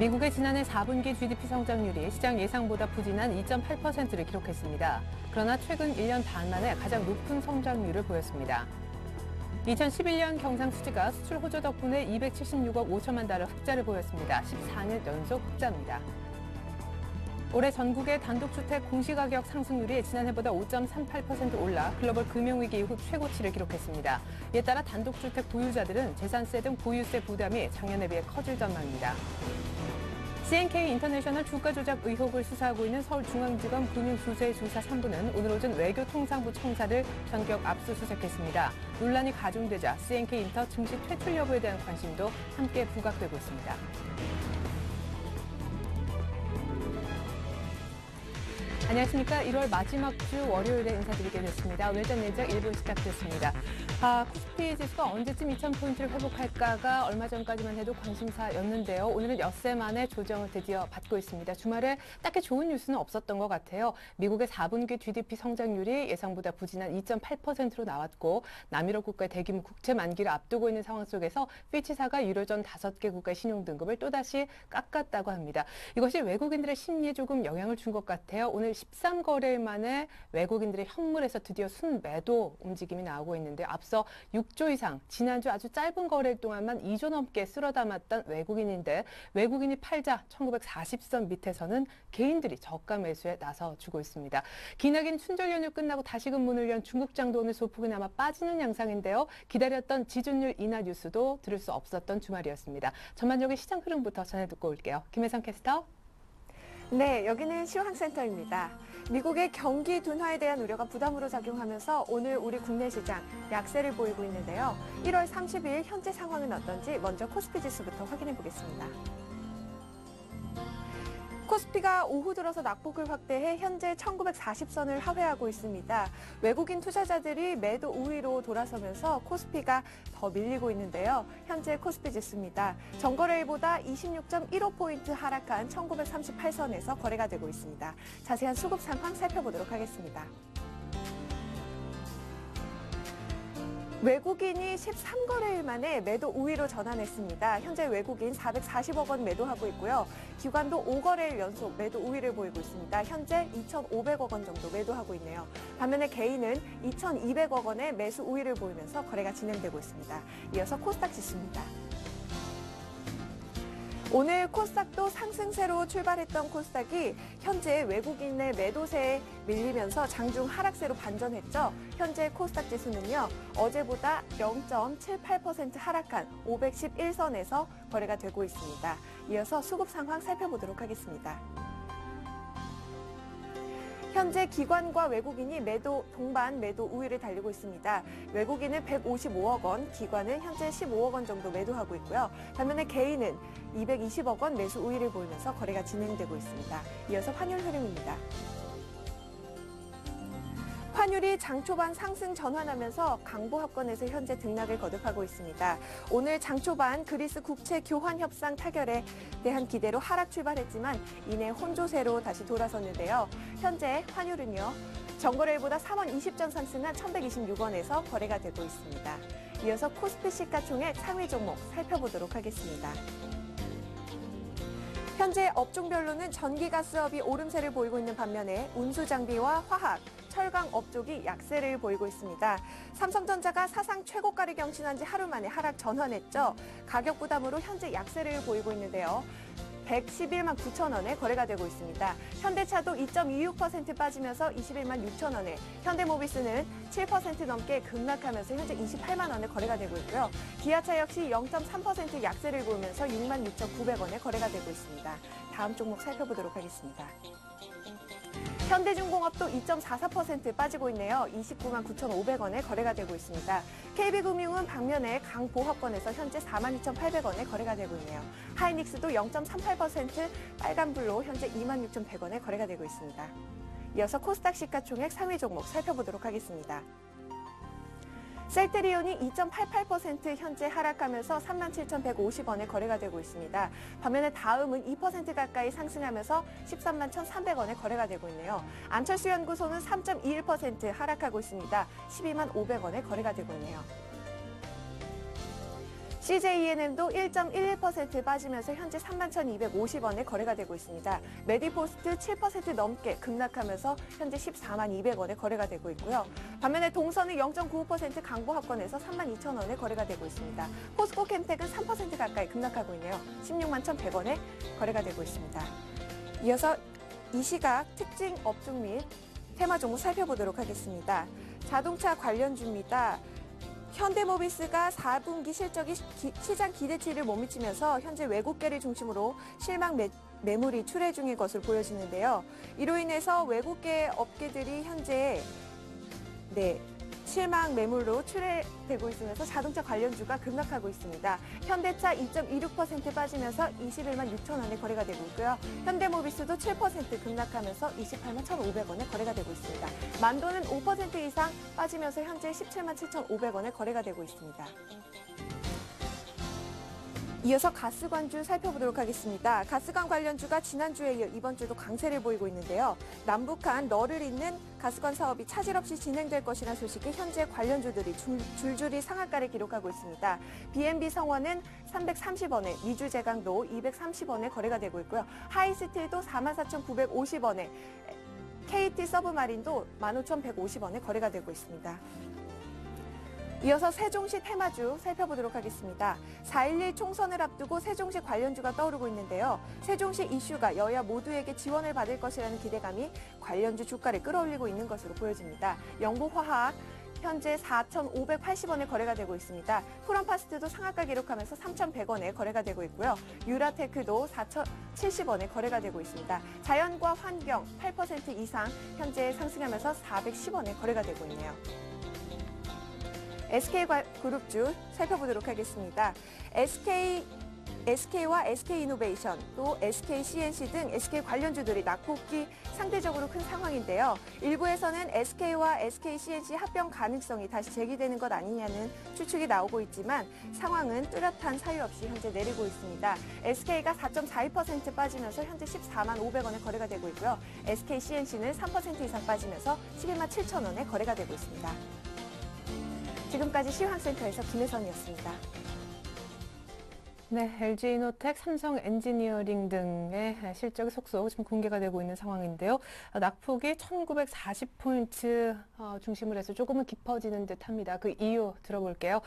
미국의 지난해 4분기 GDP 성장률이 시장 예상보다 부진한 2.8%를 기록했습니다. 그러나 최근 1년 반 만에 가장 높은 성장률을 보였습니다. 2011년 경상 수지가 수출 호조 덕분에 276억 5천만 달러 흑자를 보였습니다. 14년 연속 흑자입니다. 올해 전국의 단독주택 공시가격 상승률이 지난해보다 5.38% 올라 글로벌 금융위기 이후 최고치를 기록했습니다. 이에 따라 단독주택 보유자들은 재산세 등 보유세 부담이 작년에 비해 커질 전망입니다. CNK 인터내셔널 주가 조작 의혹을 수사하고 있는 서울중앙지검 금융수수의 조사 3부는 오늘 오전 외교통상부 청사를 전격 압수수색했습니다. 논란이 가중되자 CNK 인터 증시 퇴출 여부에 대한 관심도 함께 부각되고 있습니다. 안녕하십니까. 1월 마지막 주 월요일에 인사드리게 됐습니다. 오늘 전 내적 1부 시작됐습니다. 코스피 지수가 언제쯤 2,000포인트를 회복할까가 얼마 전까지만 해도 관심사였는데요. 오늘은 엿새 만에 조정을 드디어 받고 있습니다. 주말에 딱히 좋은 뉴스는 없었던 것 같아요. 미국의 4분기 GDP 성장률이 예상보다 부진한 2.8%로 나왔고 남유럽 국가의 대규모 국채 만기를 앞두고 있는 상황 속에서 피치사가 유로존 5개 국가의 신용등급을 또다시 깎았다고 합니다. 이것이 외국인들의 심리에 조금 영향을 준 것 같아요. 오늘 13거래일 만에 외국인들의 현물에서 드디어 순매도 움직임이 나오고 있는데 앞서 6조 이상, 지난주 아주 짧은 거래일 동안만 2조 넘게 쓸어 담았던 외국인인데 외국인이 팔자 1940선 밑에서는 개인들이 저가 매수에 나서주고 있습니다. 기나긴 춘절 연휴 끝나고 다시금 문을 연 중국장도 오늘 소폭이나마 빠지는 양상인데요. 기다렸던 지준율 인하 뉴스도 들을 수 없었던 주말이었습니다. 전반적인 시장 흐름부터 전해 듣고 올게요. 김혜성 캐스터. 네, 여기는 시황센터입니다. 미국의 경기 둔화에 대한 우려가 부담으로 작용하면서 오늘 우리 국내 시장 약세를 보이고 있는데요. 1월 30일 현재 상황은 어떤지 먼저 코스피 지수부터 확인해 보겠습니다. 코스피가 오후 들어서 낙폭을 확대해 현재 1940선을 하회하고 있습니다. 외국인 투자자들이 매도 우위로 돌아서면서 코스피가 더 밀리고 있는데요. 현재 코스피 지수입니다. 전거래일보다 26.15포인트 하락한 1938선에서 거래가 되고 있습니다. 자세한 수급 상황 살펴보도록 하겠습니다. 외국인이 13거래일 만에 매도 우위로 전환했습니다. 현재 외국인 440억 원 매도하고 있고요. 기관도 5거래일 연속 매도 우위를 보이고 있습니다. 현재 2,500억 원 정도 매도하고 있네요. 반면에 개인은 2,200억 원의 매수 우위를 보이면서 거래가 진행되고 있습니다. 이어서 코스닥 지수입니다. 오늘 코스닥도 상승세로 출발했던 코스닥이 현재 외국인의 매도세에 밀리면서 장중 하락세로 반전했죠. 현재 코스닥 지수는요, 어제보다 0.78% 하락한 511선에서 거래가 되고 있습니다. 이어서 수급 상황 살펴보도록 하겠습니다. 현재 기관과 외국인이 동반 매도 우위를 달리고 있습니다. 외국인은 155억 원, 기관은 현재 15억 원 정도 매도하고 있고요. 반면에 개인은 220억 원 매수 우위를 보이면서 거래가 진행되고 있습니다. 이어서 환율 흐름입니다. 환율이 장 초반 상승 전환하면서 강보합권에서 현재 등락을 거듭하고 있습니다. 오늘 장 초반 그리스 국채 교환 협상 타결에 대한 기대로 하락 출발했지만 이내 혼조세로 다시 돌아섰는데요. 현재 환율은요, 전거래일보다 3원 20전 상승한 1,126원에서 거래가 되고 있습니다. 이어서 코스피 시가총액 상위 종목 살펴보도록 하겠습니다. 현재 업종별로는 전기가스업이 오름세를 보이고 있는 반면에 운수장비와 화학, 철강 업종이 약세를 보이고 있습니다. 삼성전자가 사상 최고가를 경신한 지 하루 만에 하락 전환했죠. 가격 부담으로 현재 약세를 보이고 있는데요. 111만 9천 원에 거래가 되고 있습니다. 현대차도 2.26% 빠지면서 21만 6천 원에, 현대모비스는 7% 넘게 급락하면서 현재 28만 원에 거래가 되고 있고요. 기아차 역시 0.3% 약세를 보이면서 6만 6,900원에 거래가 되고 있습니다. 다음 종목 살펴보도록 하겠습니다. 현대중공업도 2.44% 빠지고 있네요. 29만 9,500원에 거래가 되고 있습니다. KB금융은 방면에 강보합권에서 현재 42,800원에 거래가 되고 있네요. 하이닉스도 0.38% 빨간불로 현재 26,100원에 거래가 되고 있습니다. 이어서 코스닥 시가총액 상위 종목 살펴보도록 하겠습니다. 셀트리온이 2.88% 현재 하락하면서 37,150원에 거래가 되고 있습니다. 반면에 다음은 2% 가까이 상승하면서 13만 1,300원에 거래가 되고 있네요. 안철수 연구소는 3.21% 하락하고 있습니다. 12만 500원에 거래가 되고 있네요. CJENM도 1.11% 빠지면서 현재 31,250원에 거래가 되고 있습니다. 메디포스트 7% 넘게 급락하면서 현재 142,200원에 거래가 되고 있고요. 반면에 동선은 0.95% 강보합권에서 32,000원에 거래가 되고 있습니다. 포스코 캠텍은 3% 가까이 급락하고 있네요. 161,100원에 거래가 되고 있습니다. 이어서 이 시각 특징 업종 및 테마 종목 살펴보도록 하겠습니다. 자동차 관련주입니다. 현대모비스가 4분기 실적이 시장 기대치를 못 미치면서 현재 외국계를 중심으로 실망 매물이 출회 중인 것으로 보여지는데요. 이로 인해서 외국계 업계들이 현재 실망 매물로 출회되고 있으면서 자동차 관련주가 급락하고 있습니다. 현대차 2.26% 빠지면서 21만 6천 원에 거래가 되고 있고요. 현대모비스도 7% 급락하면서 28만 1,500원에 거래가 되고 있습니다. 만도는 5% 이상 빠지면서 현재 17만 7,500원에 거래가 되고 있습니다. 이어서 가스관주 살펴보도록 하겠습니다. 가스관 관련주가 지난주에 이어 이번 주도 강세를 보이고 있는데요. 남북한 너를 잇는 가스관 사업이 차질 없이 진행될 것이라는 소식에 현재 관련주들이 줄줄이 상한가를 기록하고 있습니다. BNB 성원은 330원에, 미주제강도 230원에 거래가 되고 있고요. 하이스틸도 44,950원에, KT 서브마린도 15,150원에 거래가 되고 있습니다. 이어서 세종시 테마주 살펴보도록 하겠습니다. 4.11 총선을 앞두고 세종시 관련주가 떠오르고 있는데요. 세종시 이슈가 여야 모두에게 지원을 받을 것이라는 기대감이 관련주 주가를 끌어올리고 있는 것으로 보여집니다. 영보화학 현재 4,580원에 거래가 되고 있습니다. 프롬파스트도 상한가 기록하면서 3,100원에 거래가 되고 있고요. 유라테크도 4,070원에 거래가 되고 있습니다. 자연과 환경 8% 이상 현재 상승하면서 410원에 거래가 되고 있네요. SK그룹주 살펴보도록 하겠습니다. SK와 SK이노베이션, 또 SKCNC 등 SK 관련주들이 낙폭이 상대적으로 큰 상황인데요. 일부에서는 SK와 SKCNC 합병 가능성이 다시 제기되는 것 아니냐는 추측이 나오고 있지만 상황은 뚜렷한 사유 없이 현재 내리고 있습니다. SK가 4.42% 빠지면서 현재 14만 500원에 거래가 되고 있고요. SKCNC는 3% 이상 빠지면서 11만 7천 원에 거래가 되고 있습니다. 지금까지 시황센터에서 김혜선이었습니다. 네, LG이노텍, 삼성엔지니어링 등의 실적이 속속 지금 공개가 되고 있는 상황인데요. 낙폭이 1940포인트 중심으로 해서 조금은 깊어지는 듯합니다. 그 이유 들어볼게요.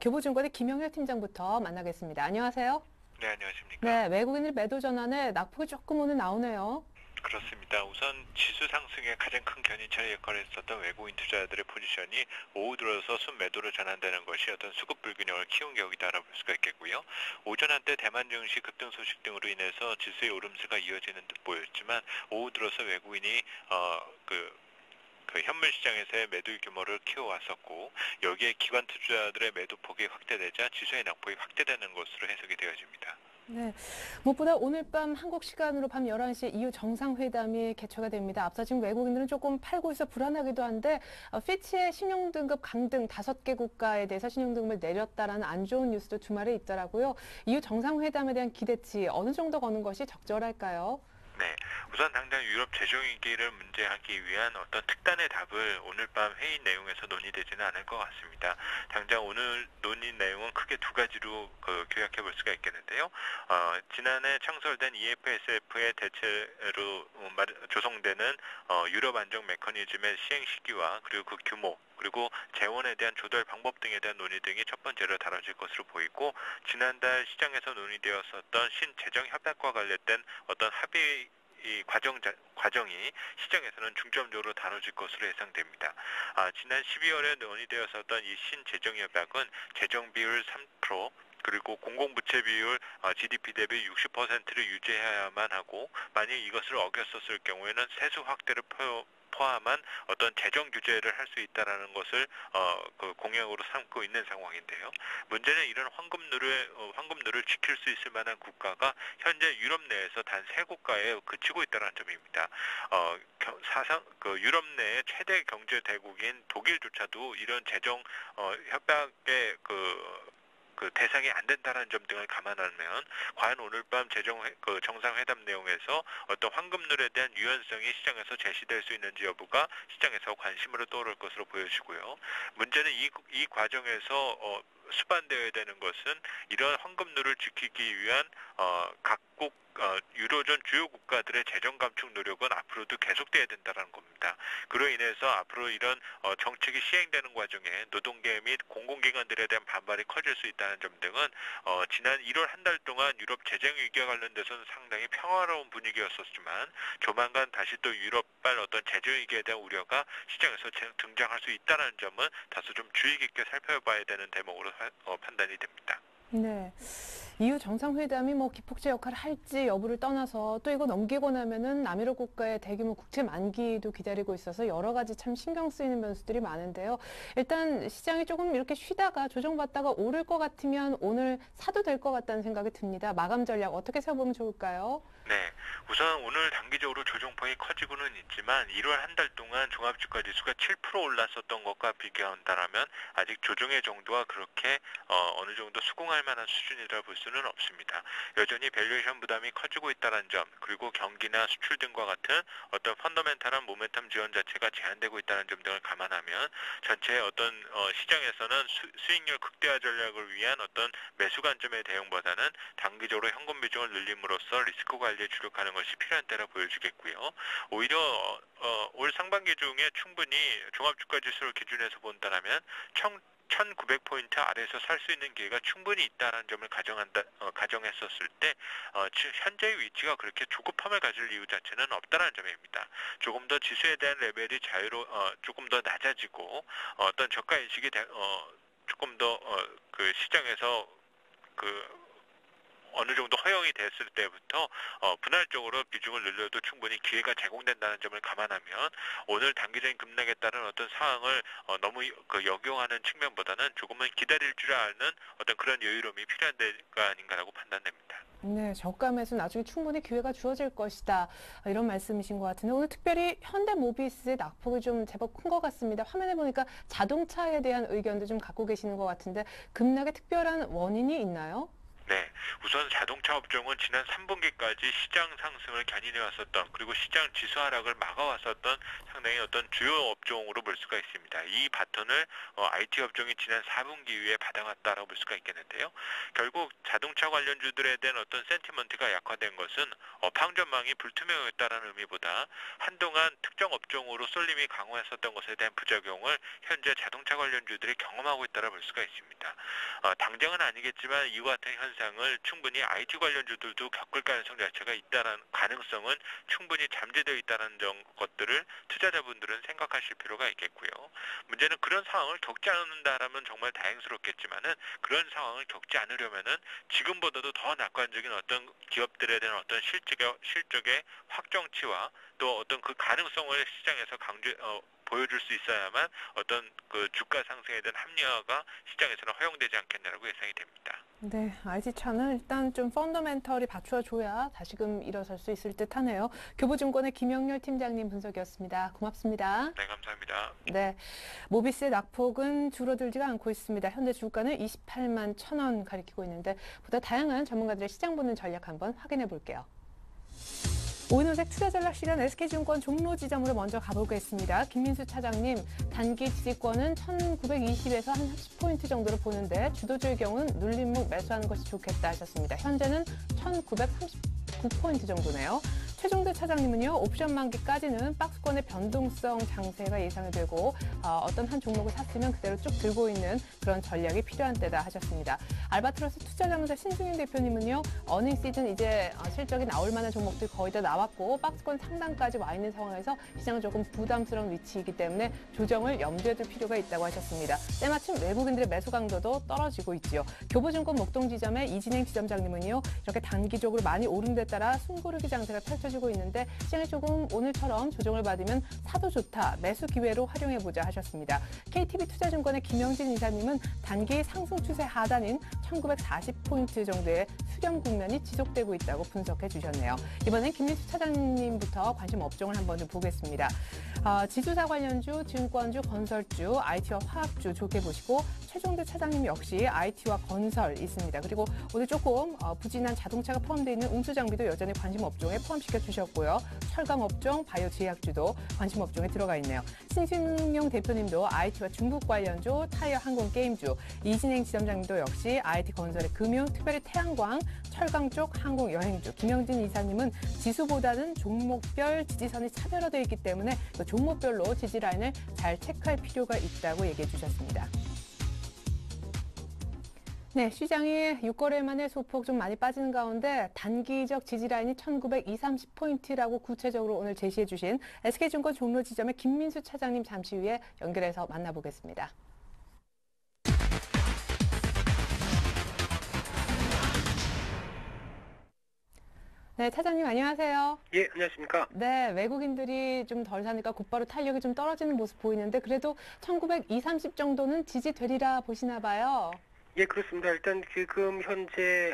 교보증권의 김영렬 팀장부터 만나겠습니다. 안녕하세요. 네, 안녕하십니까. 네, 외국인들 매도 전환에 낙폭이 조금 오늘 나오네요. 그렇습니다. 우선 지수 상승에 가장 큰 견인차의 역할을 했었던 외국인 투자자들의 포지션이 오후 들어서 순매도로 전환되는 것이 어떤 수급 불균형을 키운 격이다라고 볼 수가 있겠고요. 오전 한때 대만 증시 급등 소식 등으로 인해서 지수의 오름세가 이어지는 듯 보였지만 오후 들어서 외국인이 현물 시장에서의 매도 규모를 키워왔었고 여기에 기관 투자자들의 매도 폭이 확대되자 지수의 낙폭이 확대되는 것으로 해석이 되어집니다. 네, 무엇보다 오늘 밤 한국 시간으로 밤 11시 이후 정상회담이 개최가 됩니다. 앞서 지금 외국인들은 조금 팔고 있어 불안하기도 한데 피치의 신용등급 강등 5개 국가에 대해서 신용등급을 내렸다라는 안 좋은 뉴스도 주말에 있더라고요. 이후 정상회담에 대한 기대치 어느 정도 거는 것이 적절할까요? 네, 우선 당장 유럽 재정위기를 문제하기 위한 어떤 특단의 답을 오늘 밤 회의 내용에서 논의되지는 않을 것 같습니다. 당장 오늘 논의 내용은 크게 두 가지로 요약해 볼 수가 있겠는데요. 지난해 창설된 EFSF의 대체로 조성되는 유럽 안정 메커니즘의 시행 시기와 그리고 그 규모, 그리고 재원에 대한 조달 방법 등에 대한 논의 등이 첫 번째로 다뤄질 것으로 보이고 지난달 시장에서 논의되었었던 신재정 협약과 관련된 어떤 합의 과정이 시장에서는 중점적으로 다뤄질 것으로 예상됩니다. 지난 12월에 논의되었었던 이 신재정협약은 재정 비율 3%, 그리고 공공부채 비율 GDP 대비 60%를 유지해야만 하고 만약 이것을 어겼었을 경우에는 세수 확대를 포함한 어떤 재정 규제를 할 수 있다라는 것을 공약으로 삼고 있는 상황인데요. 문제는 이런 황금률을 지킬 수 있을 만한 국가가 현재 유럽 내에서 단 3국가에 그치고 있다는 점입니다. 사상 유럽 내의 최대 경제 대국인 독일조차도 이런 재정 협약의 대상이 안 된다는 점 등을 감안하면 과연 오늘 밤 정상회담 내용에서 어떤 황금률에 대한 유연성이 시장에서 제시될 수 있는지 여부가 시장에서 관심으로 떠오를 것으로 보여지고요. 문제는 이 과정에서 수반되어야 되는 것은 이런 환급률을 지키기 위한 각국 유로존 주요 국가들의 재정 감축 노력은 앞으로도 계속돼야 된다는 겁니다. 그로 인해서 앞으로 이런 정책이 시행되는 과정에 노동계 및 공공기관들에 대한 반발이 커질 수 있다는 점 등은 지난 1월 한 달 동안 유럽 재정 위기와 관련돼서는 상당히 평화로운 분위기였었지만 조만간 다시 또 유럽발 어떤 재정 위기에 대한 우려가 시장에서 등장할 수 있다는 점은 다소 좀 주의 깊게 살펴봐야 되는 대목으로 판단이 됩니다. 네. EU 정상회담이 뭐 기폭제 역할을 할지 여부를 떠나서 또 이거 넘기고 나면은 남유럽 국가의 대규모 국채 만기도 기다리고 있어서 여러 가지 참 신경 쓰이는 변수들이 많은데요. 일단 시장이 조금 이렇게 쉬다가 조정받다가 오를 것 같으면 오늘 사도 될 것 같다는 생각이 듭니다. 마감 전략 어떻게 세워보면 좋을까요? 네, 우선 오늘 단기적으로 조정폭이 커지고는 있지만 1월 한 달 동안 종합주가 지수가 7% 올랐었던 것과 비교한다라면 아직 조정의 정도가 그렇게 어느 정도 수긍할 만한 수준이라 볼 수는 없습니다. 여전히 밸류에이션 부담이 커지고 있다는 점, 그리고 경기나 수출 등과 같은 어떤 펀더멘탈한 모멘텀 지원 자체가 제한되고 있다는 점 등을 감안하면 전체 어떤 시장에서는 수익률 극대화 전략을 위한 어떤 매수 관점의 대응보다는 단기적으로 현금 비중을 늘림으로써 리스크 관리에 주력하는 것이 필요한 때라 보여지겠고요. 오히려 올 상반기 중에 충분히 종합주가 지수를 기준해서 본다면 1900포인트 아래에서 살 수 있는 기회가 충분히 있다는 점을 가정했었을 때 현재의 위치가 그렇게 조급함을 가질 이유 자체는 없다는 점입니다. 조금 더 지수에 대한 레벨이 조금 더 낮아지고 어떤 저가 인식이 조금 더 그 시장에서 어느 정도 허용이 됐을 때부터 분할적으로 비중을 늘려도 충분히 기회가 제공된다는 점을 감안하면 오늘 단기적인 급락에 따른 어떤 상황을 너무 역용하는 측면보다는 조금은 기다릴 줄 아는 어떤 그런 여유로움이 필요한 데가 아닌가라고 판단됩니다. 네, 저가 매수 나중에 충분히 기회가 주어질 것이다. 이런 말씀이신 것 같은데 오늘 특별히 현대모비스의 낙폭이 좀 제법 큰 것 같습니다. 화면에 보니까 자동차에 대한 의견도 좀 갖고 계시는 것 같은데 급락의 특별한 원인이 있나요? 네, 우선 자동차 업종은 지난 3분기까지 시장 상승을 견인해 왔었던, 그리고 시장 지수 하락을 막아왔었던 상당히 어떤 주요 업종으로 볼 수가 있습니다. 이 바톤을 IT 업종이 지난 4분기 이후에 받아왔다라고 볼 수가 있겠는데요. 결국 자동차 관련주들에 대한 어떤 센티먼트가 약화된 것은 업황전망이 불투명했다라는 의미보다 한동안 특정 업종으로 쏠림이 강화했었던 것에 대한 부작용을 현재 자동차 관련주들이 경험하고 있다라 볼 수가 있습니다. 당장은 아니겠지만 이와 같은 현상을 충분히 IT 관련주들도 겪을 가능성 자체가 있다는 가능성은 충분히 잠재되어 있다는 것들을 투자자분들은 생각하실 필요가 있겠고요. 문제는 그런 상황을 겪지 않는다라면 정말 다행스럽겠지만은 그런 상황을 겪지 않으려면은 지금보다도 더 낙관적인 어떤 기업들에 대한 어떤 실적의 확정치와 또 어떤 그 가능성을 시장에서 보여줄 수 있어야만 어떤 그 주가 상승에 대한 합리화가 시장에서는 허용되지 않겠냐라고 예상이 됩니다. 네, IT차는 일단 좀 펀더멘털이 받쳐줘야 다시금 일어설 수 있을 듯 하네요. 교보증권의 김영렬 팀장님 분석이었습니다. 고맙습니다. 네, 감사합니다. 네, 모비스의 낙폭은 줄어들지가 않고 있습니다. 현재 주가는 28만 1,000원 가리키고 있는데 보다 다양한 전문가들의 시장 보는 전략 한번 확인해 볼게요. 오은호색 투자 전략 시간 SK증권 종로 지점으로 먼저 가보겠습니다. 김민수 차장님, 단기 지지권은 1920에서 한 30포인트 정도로 보는데 주도주의 경우는 눌림목 매수하는 것이 좋겠다 하셨습니다. 현재는 1939포인트 정도네요. 최종대 차장님은요, 옵션 만기까지는 박스권의 변동성 장세가 예상이 되고 어떤 한 종목을 샀으면 그대로 쭉 들고 있는 그런 전략이 필요한 때다 하셨습니다. 알바트로스 투자자문사 신승윤 대표님은요, 어닝 시즌 이제 실적이 나올 만한 종목들 거의 다 나왔고 박스권 상단까지 와 있는 상황에서 시장은 조금 부담스러운 위치이기 때문에 조정을 염두에 둘 필요가 있다고 하셨습니다. 때마침 외국인들의 매수 강도도 떨어지고 있지요. 교보증권 목동지점의 이진행 지점장님은요, 이렇게 단기적으로 많이 오른 데 따라 숨고르기 장세가 펼쳐지고 있는데 시장이 조금 오늘처럼 조정을 받으면 사도 좋다, 매수 기회로 활용해보자 하셨습니다. KTB투자증권의 김영진 이사님은 단기 상승 추세 하단인 1940포인트 정도의 수렴 국면이 지속되고 있다고 분석해 주셨네요. 이번엔 김민수 차장님부터 관심 업종을 한번 좀 보겠습니다. 지주사 관련주, 증권주, 건설주, IT와 화학주 좋게 보시고 최종대 차장님 역시 IT와 건설 있습니다. 그리고 오늘 조금 부진한 자동차가 포함되어 있는 운수장비도 여전히 관심 업종에 포함시켜 주셨고요. 철강 업종, 바이오 제약주도 관심 업종에 들어가 있네요. 신신용 대표님도 IT와 중국 관련주, 타이어 항공 게임주, 이진행 지점장님도 역시 IT 건설의 금융, 특별히 태양광, 철강 쪽 항공 여행주, 김영진 이사님은 지수보다는 종목별 지지선이 차별화되어 있기 때문에 그 종목별로 지지 라인을 잘 체크할 필요가 있다고 얘기해 주셨습니다. 네, 시장이 6거래 만에 소폭 좀 많이 빠지는 가운데 단기적 지지 라인이 1920-30포인트라고 구체적으로 오늘 제시해 주신 SK증권 종로 지점의 김민수 차장님 잠시 후에 연결해서 만나보겠습니다. 네, 차장님 안녕하세요. 예, 안녕하십니까. 네, 외국인들이 좀 덜 사니까 곧바로 탄력이 좀 떨어지는 모습 보이는데 그래도 1920-30 정도는 지지되리라 보시나 봐요. 예, 그렇습니다. 일단 지금 현재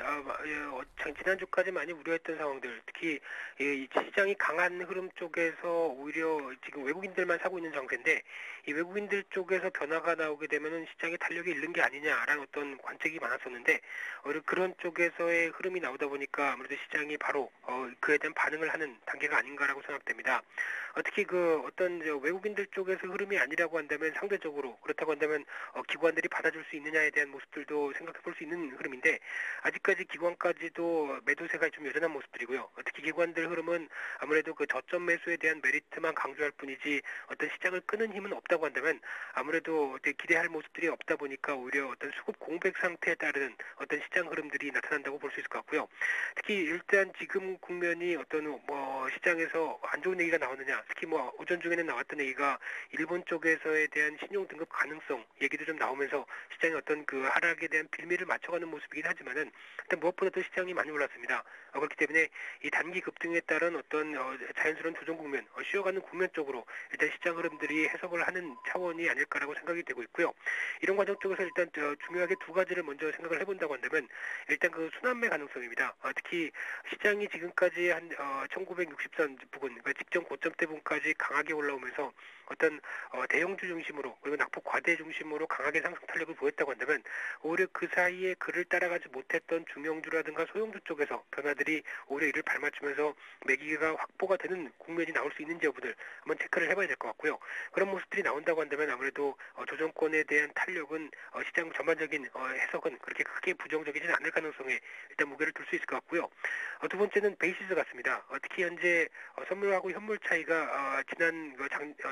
지난주까지 많이 우려했던 상황들, 특히 이 시장이 강한 흐름 쪽에서 오히려 지금 외국인들만 사고 있는 정세인데 이 외국인들 쪽에서 변화가 나오게 되면은 시장의 탄력이 잃는 게 아니냐라는 어떤 관측이 많았었는데 오히려 그런 쪽에서의 흐름이 나오다 보니까 아무래도 시장이 바로 그에 대한 반응을 하는 단계가 아닌가라고 생각됩니다. 특히 그 어떤 외국인들 쪽에서 흐름이 아니라고 한다면 상대적으로 그렇다고 한다면 기관들이 받아줄 수 있느냐에 대한 모습들도 생각해 볼 수 있는 흐름인데 아직까지 기관까지도 매도세가 좀 여전한 모습들이고요. 특히 기관들 흐름은 아무래도 그 저점 매수에 대한 메리트만 강조할 뿐이지 어떤 시장을 끄는 힘은 없다고 한다면 아무래도 기대할 모습들이 없다 보니까 오히려 어떤 수급 공백 상태에 따른 어떤 시장 흐름들이 나타난다고 볼 수 있을 것 같고요. 특히 일단 지금 국면이 어떤 시장에서 안 좋은 얘기가 나오느냐, 특히 오전 중에는 나왔던 얘기가 일본 쪽에서에 대한 신용 등급 가능성 얘기도 좀 나오면서 시장의 어떤 그 하락에 대한 빌미를 맞춰가는 모습이긴 하지만은 일단 무엇보다도 시장이 많이 올랐습니다. 그렇기 때문에 이 단기 급등에 따른 어떤 자연스러운 조정 국면, 쉬어가는 국면 쪽으로 일단 시장 흐름들이 해석을 하는 차원이 아닐까라고 생각이 되고 있고요. 이런 과정 쪽에서 일단 중요하게 두 가지를 먼저 생각을 해본다고 한다면 일단 그 순환매 가능성입니다. 특히 시장이 지금까지 한 1960선 부근, 그러니까 직전 고점대 부분까지 강하게 올라오면서 어떤 대형주 중심으로 그리고 낙폭 과대 중심으로 강하게 상승 탄력을 보였다고 한다면 오히려 그 사이에 그를 따라가지 못했던 중형주라든가 소형주 쪽에서 변화들이 오히려 이를 발맞추면서 매기가 확보가 되는 국면이 나올 수 있는지 여부들 한번 체크를 해봐야 될 것 같고요. 그런 모습들이 나온다고 한다면 아무래도 조정권에 대한 탄력은 시장 전반적인 해석은 그렇게 크게 부정적이지는 않을 가능성에 일단 무게를 둘 수 있을 것 같고요. 두 번째는 베이시스 같습니다. 특히 현재 선물하고 현물 차이가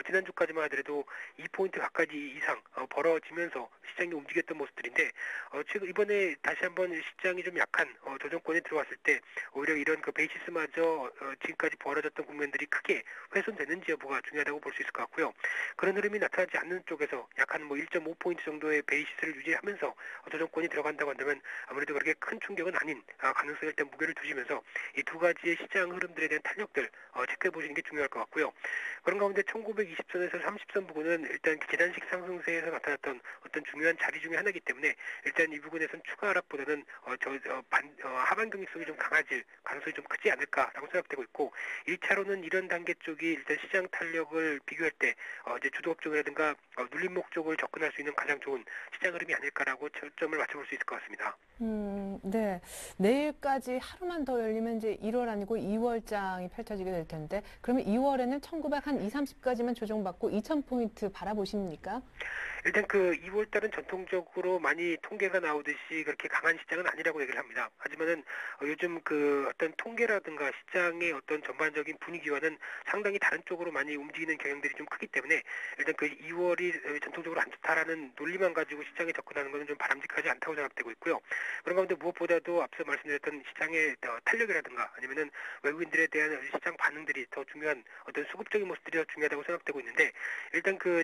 지난주까지만 하더라도 2포인트 가까이 이상 벌어지면서 시장이 움직였던 모습들인데 지금 이번에 다시 한번 시장이 좀 약한 조정권에 들어왔을 때 오히려 이런 그 베이시스마저 지금까지 벌어졌던 국면들이 크게 훼손되는지 여부가 중요하다고 볼 수 있을 것 같고요. 그런 흐름이 나타나지 않는 쪽에서 약한 1.5포인트 정도의 베이시스를 유지하면서 조정권이 들어간다고 한다면 아무래도 그렇게 큰 충격은 아닌 가능성에 일단 무게를 두시면서 이 두 가지의 시장 흐름들에 대한 탄력들 체크해 보시는 게 중요할 것 같고요. 그런 가운데 1920선에서 30선 부근은 일단 계단식 상승세에서 나타났던 어떤 중요한 자리 중에 하나이기 때문에 일단 이 부분에서는 추가 하락보다는 하반 경직성이 좀 강해질 가능성이 좀 크지 않을까라고 생각되고 있고 1차로는 이런 단계 쪽이 일단 시장 탄력을 비교할 때 이제 주도업종이라든가 눌림목 쪽을 접근할 수 있는 가장 좋은 시장 흐름이 아닐까라고 초점을 맞춰볼 수 있을 것 같습니다. 네. 내일까지 하루만 더 열리면 이제 1월 아니고 2월장이 펼쳐지게 될 텐데 그러면 2월에는 1920-30까지만 조정받고 2000포인트 바라보십니까? 일단 그 2월 달은 전통적으로 많이 통계가 나오듯이 그렇게 강한 시장은 아니라고 얘기를 합니다. 하지만은 요즘 그 어떤 통계라든가 시장의 어떤 전반적인 분위기와는 상당히 다른 쪽으로 많이 움직이는 경향들이 좀 크기 때문에 일단 그 2월이 전통적으로 안 좋다라는 논리만 가지고 시장에 접근하는 것은 좀 바람직하지 않다고 생각되고 있고요. 그런 가운데 무엇보다도 앞서 말씀드렸던 시장의 탄력이라든가 아니면은 외국인들에 대한 시장 반응들이 더 중요한 어떤 수급적인 모습들이 더 중요하다고 생각되고 있는데 일단 그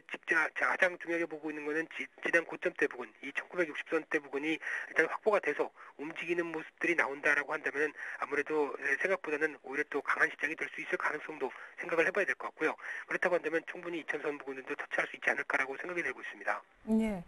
가장 중요하게 보고 있는 거는 지난 고점대 부분, 이 1960선대 부분이 일단 확보가 돼서 움직이는 움직이는 모습들이 나온다라고 한다면 아무래도 생각보다는 오히려 또 강한 시장이 될 수 있을 가능성도 생각을 해봐야 될 것 같고요. 그렇다고 한다면 충분히 2,000선 부근도 터치할 수 있지 않을까라고 생각이 들고 있습니다. 네.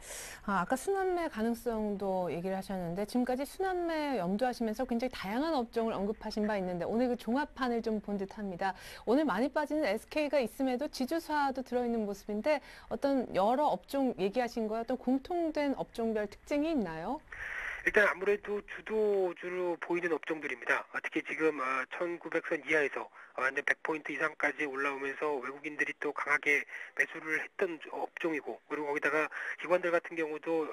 아까 순환매 가능성도 얘기를 하셨는데 지금까지 순환매 염두하시면서 굉장히 다양한 업종을 언급하신 바 있는데 오늘 그 종합판을 좀 본 듯합니다. 오늘 많이 빠지는 SK가 있음에도 지주사도 들어있는 모습인데 어떤 여러 업종 얘기하신 거에 어떤 공통된 업종별 특징이 있나요? 일단 아무래도 주도주로 보이는 업종들입니다. 특히 지금 1900선 이하에서 완전 100포인트 이상까지 올라오면서 외국인들이 또 강하게 매수를 했던 업종이고, 그리고 거기다가 기관들 같은 경우도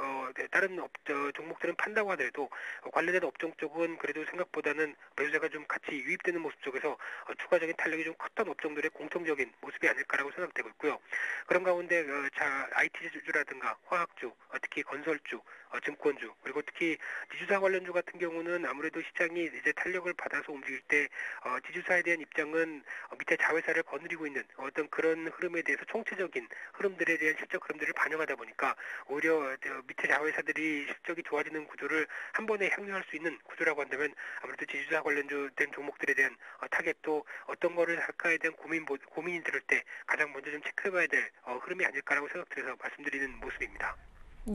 다른 종목들은 판다고 하더라도 관련된 업종 쪽은 그래도 생각보다는 매수세가 좀 같이 유입되는 모습 쪽에서 추가적인 탄력이 좀 컸던 업종들의 공통적인 모습이 아닐까라고 생각되고 있고요. 그런 가운데 IT주라든가 화학주, 특히 건설주, 증권주, 그리고 특히 지주사 관련주 같은 경우는 아무래도 시장이 이제 탄력을 받아서 움직일 때 지주사에 대한 입장은 밑에 자회사를 거느리고 있는 어떤 그런 흐름에 대해서 총체적인 흐름들에 대한 실적 흐름들을 반영하다 보니까 오히려 밑에 자회사들이 실적이 좋아지는 구조를 한 번에 향유할 수 있는 구조라고 한다면 아무래도 지주사 관련주된 종목들에 대한 타겟도 어떤 거를 할까에 대한 고민이 들을 때 가장 먼저 좀 체크해봐야 될 흐름이 아닐까라고 생각드려서 말씀드리는 모습입니다.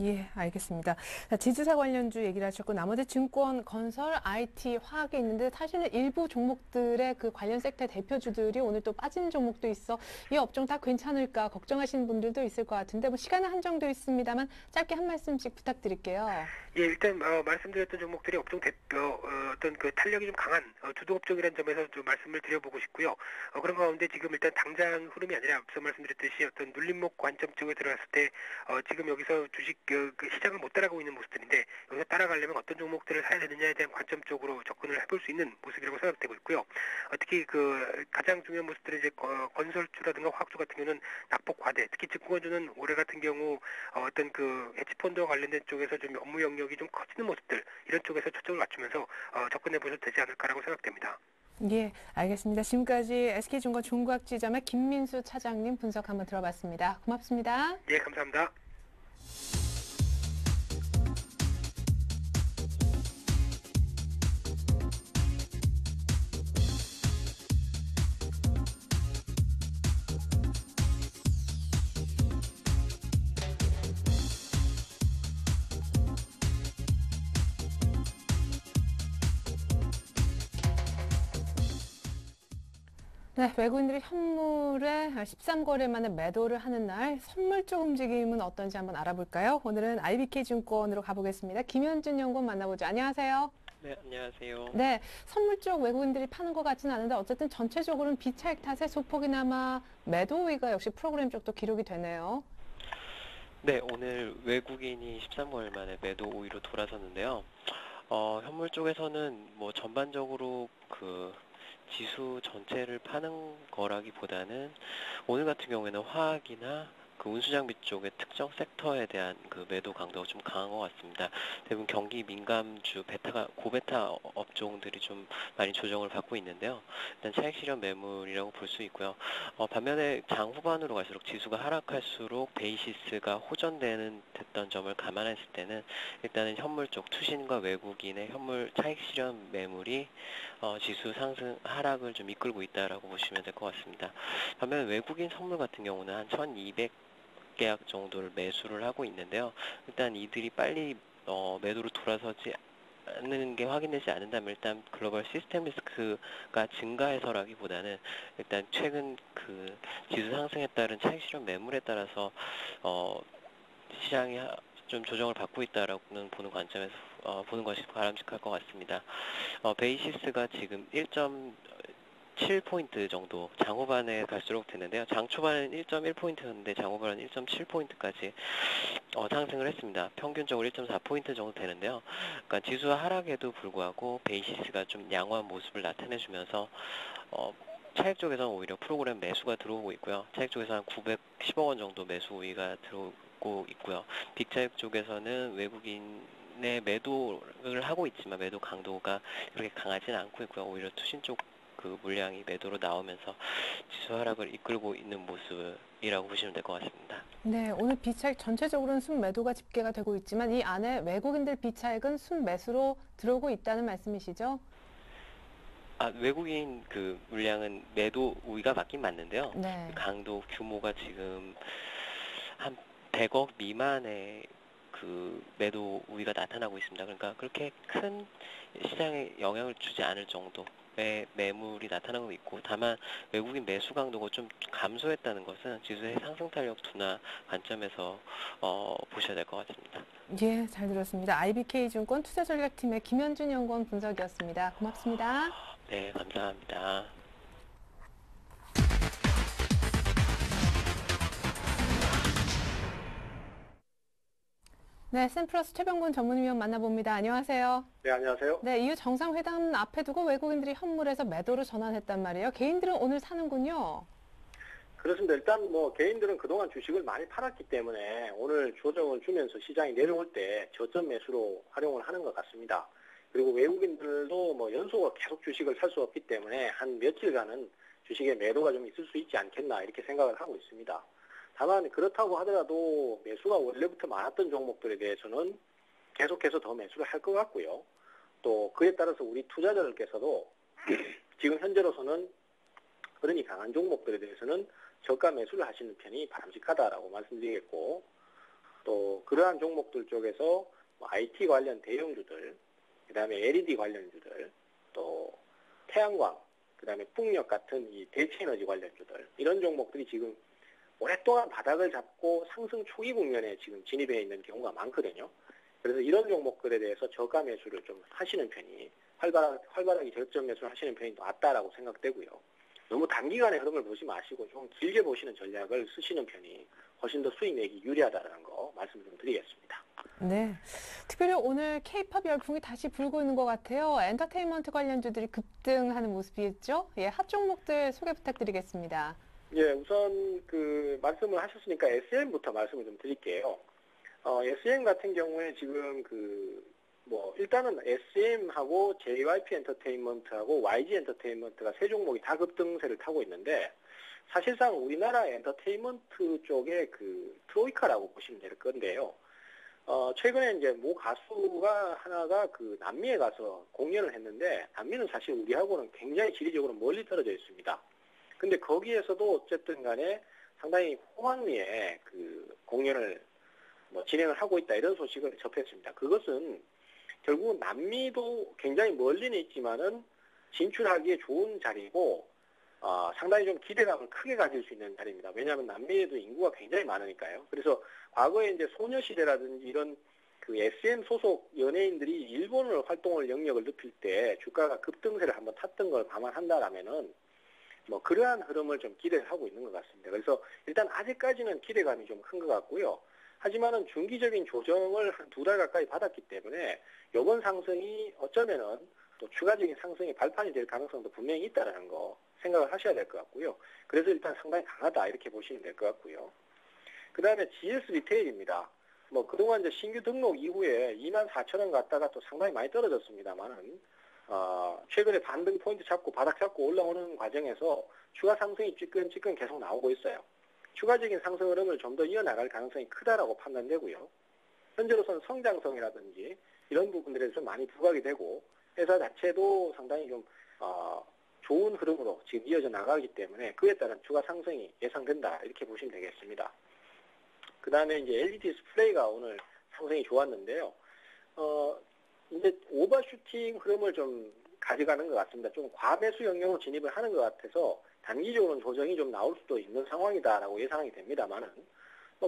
예, 알겠습니다. 자, 지주사 관련주 얘기를 하셨고 나머지 증권, 건설, IT, 화학이 있는데 사실은 일부 종목들의 그 관련 섹터 대표주들이 오늘 또 빠진 종목도 있어 이 업종 다 괜찮을까 걱정하시는 분들도 있을 것 같은데 뭐 시간은 한정되어 있습니다만 짧게 한 말씀씩 부탁드릴게요. 예, 일단 말씀드렸던 종목들이 업종 대표 어떤 그 탄력이 좀 강한 주도 업종이라는 점에서 좀 말씀을 드려보고 싶고요. 그런 가운데 지금 일단 당장 흐름이 아니라 앞서 말씀드렸듯이 어떤 눌림목 관점 쪽에 들어갔을 때 지금 여기서 주식 그 시장을 못 따라가고 있는 모습들인데 여기서 따라가려면 어떤 종목들을 사야 되느냐에 대한 관점 쪽으로 접근을 해볼 수 있는 모습이라고 생각되고 있고요. 특히 그 가장 중요한 모습들은 이제 건설주라든가 화학주 같은 경우는 낙폭 과대, 특히 증권주는 올해 같은 경우 어떤 그 헤지펀드와 관련된 쪽에서 좀 업무 영역이 좀 커지는 모습들 이런 쪽에서 초점을 맞추면서 접근해 보셔도 되지 않을까라고 생각됩니다. 예, 알겠습니다. 지금까지 SK증권 종각지점의 김민수 차장님 분석 한번 들어봤습니다. 고맙습니다. 예, 감사합니다. 네, 외국인들이 현물에 13거래 만에 매도를 하는 날 선물 쪽 움직임은 어떤지 한번 알아볼까요? 오늘은 IBK증권으로 가보겠습니다. 김현준 연구원 만나보죠. 안녕하세요. 네, 안녕하세요. 네, 선물 쪽 외국인들이 파는 것 같지는 않은데 어쨌든 전체적으로는 비차익 탓에 소폭이나마 매도 우위가 역시 프로그램 쪽도 기록이 되네요. 네, 오늘 외국인이 13월 만에 매도 우위로 돌아섰는데요. 현물 쪽에서는 뭐 전반적으로 그 지수 전체를 파는 거라기보다는 오늘 같은 경우에는 화학이나 그 운수장비 쪽의 특정 섹터에 대한 그 매도 강도가 좀 강한 것 같습니다. 대부분 경기 민감주 고베타 업종들이 좀 많이 조정을 받고 있는데요. 일단 차익 실현 매물이라고 볼 수 있고요. 반면에 장 후반으로 갈수록 지수가 하락할수록 베이시스가 호전되는 됐던 점을 감안했을 때는 일단은 현물 쪽 투신과 외국인의 현물 차익 실현 매물이 지수 상승 하락을 좀 이끌고 있다라고 보시면 될 것 같습니다. 반면 외국인 선물 같은 경우는 한 1,200계약 정도를 매수를 하고 있는데요. 일단 이들이 빨리 매도로 돌아서지 않는 게 확인되지 않는다면 일단 글로벌 시스템 리스크가 증가해서라기보다는 일단 최근 그 지수 상승에 따른 차익 실현 매물에 따라서 시장이 좀 조정을 받고 있다라고는 보는 관점에서 보는 것이 바람직할 것 같습니다. 베이시스가 지금 1.7포인트 정도 장후반에 갈수록 되는데요. 장초반은 1.1포인트였는데 장후반은 1.7포인트까지 상승을 했습니다. 평균적으로 1.4포인트 정도 되는데요. 그러니까 지수 하락에도 불구하고 베이시스가 좀 양호한 모습을 나타내주면서 차익 쪽에서는 오히려 프로그램 매수가 들어오고 있고요. 차익 쪽에서 한 910억 원 정도 매수 우위가 들어오고 있고요. 빅차익 쪽에서는 외국인의 매도를 하고 있지만 매도 강도가 그렇게 강하지는 않고 있고요. 오히려 투신 쪽 그 물량이 매도로 나오면서 지수 하락을 이끌고 있는 모습이라고 보시면 될 것 같습니다. 네, 오늘 비차익 전체적으로는 순매도가 집계가 되고 있지만 이 안에 외국인들 비차익은 순매수로 들어오고 있다는 말씀이시죠? 외국인 그 물량은 매도 우위가 맞긴 맞는데요. 네. 강도 규모가 지금 한 100억 미만의 그 매도 우위가 나타나고 있습니다. 그러니까 그렇게 큰 시장에 영향을 주지 않을 정도의 매물이 나타나고 있고, 다만 외국인 매수 강도가 좀 감소했다는 것은 지수의 상승 탄력 둔화 관점에서 보셔야 될 것 같습니다. 예, 잘 들었습니다. IBK증권 투자전략팀의 김현준 연구원 분석이었습니다. 고맙습니다. 네, 감사합니다. 네, 샘플러스 최병곤 전문위원 만나봅니다. 안녕하세요. 네, 안녕하세요. 네, 이후 정상회담 앞에 두고 외국인들이 현물에서 매도로 전환했단 말이에요. 개인들은 오늘 사는군요. 그렇습니다. 일단 뭐 개인들은 그동안 주식을 많이 팔았기 때문에 오늘 조정을 주면서 시장이 내려올 때 저점 매수로 활용을 하는 것 같습니다. 그리고 외국인들도 뭐 연속으로 계속 주식을 살 수 없기 때문에 한 며칠간은 주식의 매도가 좀 있을 수 있지 않겠나 이렇게 생각을 하고 있습니다. 다만 그렇다고 하더라도 매수가 원래부터 많았던 종목들에 대해서는 계속해서 더 매수를 할 것 같고요. 또 그에 따라서 우리 투자자들께서도 지금 현재로서는 흐름이 강한 종목들에 대해서는 저가 매수를 하시는 편이 바람직하다라고 말씀드리겠고, 또 그러한 종목들 쪽에서 IT 관련 대형주들, 그 다음에 LED 관련주들, 또 태양광, 그 다음에 풍력 같은 이 대체에너지 관련주들, 이런 종목들이 지금 오랫동안 바닥을 잡고 상승 초기 국면에 지금 진입해 있는 경우가 많거든요. 그래서 이런 종목들에 대해서 저가 매수를 좀 하시는 편이 활발하게 저점 매수를 하시는 편이 낫다라고 생각되고요. 너무 단기간의 흐름을 보지 마시고 좀 길게 보시는 전략을 쓰시는 편이 훨씬 더 수익 내기 유리하다는 거 말씀 좀 드리겠습니다. 네, 특별히 오늘 K-팝 열풍이 다시 불고 있는 것 같아요. 엔터테인먼트 관련주들이 급등하는 모습이었죠. 예, 핫 종목들 소개 부탁드리겠습니다. 예, 우선 그 말씀을 하셨으니까 SM부터 말씀을 좀 드릴게요. SM 같은 경우에 지금 일단은 SM하고 JYP 엔터테인먼트하고 YG 엔터테인먼트가 세 종목이 다 급등세를 타고 있는데, 사실상 우리나라 엔터테인먼트 쪽의 그 트로이카라고 보시면 될 건데요. 최근에 이제 모 가수가 하나가 그 남미에 가서 공연을 했는데, 남미는 사실 우리하고는 굉장히 지리적으로 멀리 떨어져 있습니다. 근데 거기에서도 어쨌든 간에 상당히 호황리에 그 공연을 진행을 하고 있다, 이런 소식을 접했습니다. 그것은 결국은 남미도 굉장히 멀리는 있지만은 진출하기에 좋은 자리고, 상당히 좀 기대감을 크게 가질 수 있는 자리입니다. 왜냐하면 남미에도 인구가 굉장히 많으니까요. 그래서 과거에 이제 소녀시대라든지 이런 그 SM 소속 연예인들이 일본을 활동을 영역을 넓힐 때 주가가 급등세를 한번 탔던 걸 감안한다라면은 그러한 흐름을 좀 기대를 하고 있는 것 같습니다. 그래서 일단 아직까지는 기대감이 좀 큰 것 같고요. 하지만은 중기적인 조정을 한 2달 가까이 받았기 때문에 이번 상승이 어쩌면은 또 추가적인 상승의 발판이 될 가능성도 분명히 있다라는 거 생각을 하셔야 될 것 같고요. 그래서 일단 상당히 강하다, 이렇게 보시면 될 것 같고요. 그 다음에 GS 리테일입니다. 그동안 이제 신규 등록 이후에 24,000원 갔다가 또 상당히 많이 떨어졌습니다만은, 최근에 반등 포인트 잡고 바닥 잡고 올라오는 과정에서 추가 상승이 찌끈찌끈 계속 나오고 있어요. 추가적인 상승 흐름을 좀 더 이어나갈 가능성이 크다라고 판단되고요. 현재로서는 성장성이라든지 이런 부분들에 좀 많이 부각이 되고, 회사 자체도 상당히 좀 좋은 흐름으로 지금 이어져 나가기 때문에 그에 따른 추가 상승이 예상된다, 이렇게 보시면 되겠습니다. 그 다음에 이제 LED 디스플레이가 오늘 상승이 좋았는데요. 이제 오버슈팅 흐름을 좀 가져가는 것 같습니다. 좀 과매수 영역으로 진입을 하는 것 같아서 단기적으로는 조정이 좀 나올 수도 있는 상황이다라고 예상이 됩니다만은,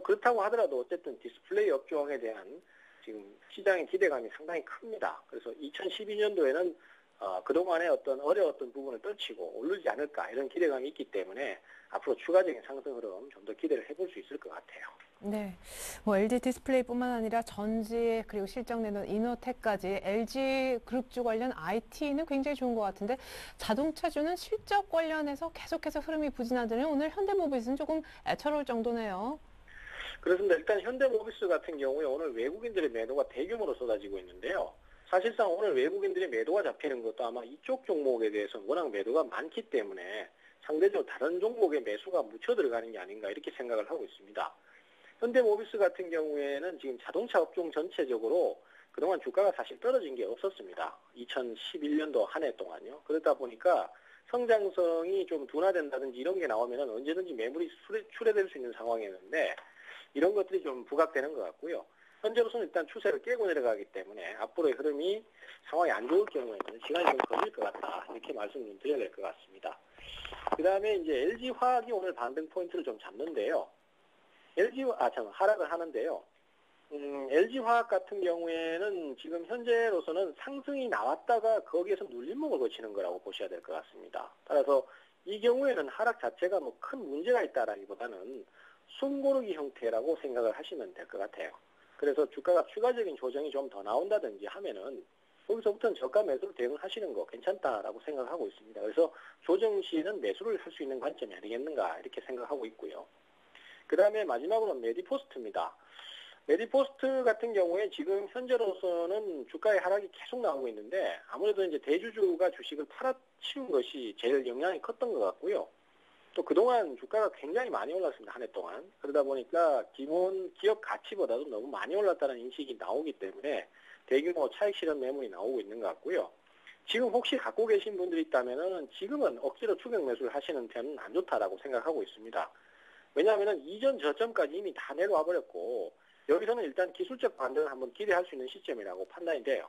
그렇다고 하더라도 어쨌든 디스플레이 업종에 대한 지금 시장의 기대감이 상당히 큽니다. 그래서 2012년도에는 그동안의 어떤 어려웠던 부분을 떨치고 오르지 않을까, 이런 기대감이 있기 때문에 앞으로 추가적인 상승 흐름 좀 더 기대를 해볼 수 있을 것 같아요. 네, LG 디스플레이뿐만 아니라 전지, 그리고 실적 내는 이노텍까지 LG 그룹주 관련 IT는 굉장히 좋은 것 같은데, 자동차주는 실적 관련해서 계속해서 흐름이 부진하더니 오늘 현대모비스는 조금 애처로울 정도네요. 그렇습니다. 일단 현대모비스 같은 경우에 오늘 외국인들의 매도가 대규모로 쏟아지고 있는데요. 사실상 오늘 외국인들의 매도가 잡히는 것도 아마 이쪽 종목에 대해서 워낙 매도가 많기 때문에 상대적으로 다른 종목에 매수가 묻혀 들어가는 게 아닌가 이렇게 생각을 하고 있습니다. 현대모비스 같은 경우에는 지금 자동차 업종 전체적으로 그동안 주가가 사실 떨어진 게 없었습니다. 2011년도 한 해 동안요. 그러다 보니까 성장성이 좀 둔화된다든지 이런 게 나오면 언제든지 매물이 출회될 수 있는 상황이었는데 이런 것들이 좀 부각되는 것 같고요. 현재로서는 일단 추세를 깨고 내려가기 때문에 앞으로의 흐름이 상황이 안 좋을 경우에는 시간이 좀 걸릴 것 같다. 이렇게 말씀 좀 드려야 될 것 같습니다. 그 다음에 이제 LG화학이 오늘 반등 포인트를 좀 잡는데요. 하락을 하는데요. LG화학 같은 경우에는 지금 현재로서는 상승이 나왔다가 거기에서 눌림목을 거치는 거라고 보셔야 될 것 같습니다. 따라서 이 경우에는 하락 자체가 뭐 큰 문제가 있다라기보다는 숨고르기 형태라고 생각을 하시면 될 것 같아요. 그래서 주가가 추가적인 조정이 좀 더 나온다든지 하면은 거기서부터는 저가 매수를 대응하시는 거 괜찮다라고 생각하고 있습니다. 그래서 조정 시에는 매수를 할 수 있는 관점이 아니겠는가 이렇게 생각하고 있고요. 그 다음에 마지막으로 메디포스트입니다. 메디포스트 같은 경우에 지금 현재로서는 주가의 하락이 계속 나오고 있는데 아무래도 이제 대주주가 주식을 팔아치운 것이 제일 영향이 컸던 것 같고요. 또 그동안 주가가 굉장히 많이 올랐습니다. 한 해 동안. 그러다 보니까 기본 기업 가치보다도 너무 많이 올랐다는 인식이 나오기 때문에 대규모 차익 실현 매물이 나오고 있는 것 같고요. 지금 혹시 갖고 계신 분들이 있다면은 지금은 억지로 추격 매수를 하시는 편은 안 좋다라고 생각하고 있습니다. 왜냐하면은 이전 저점까지 이미 다 내려와 버렸고 여기서는 일단 기술적 반등을 한번 기대할 수 있는 시점이라고 판단이 돼요.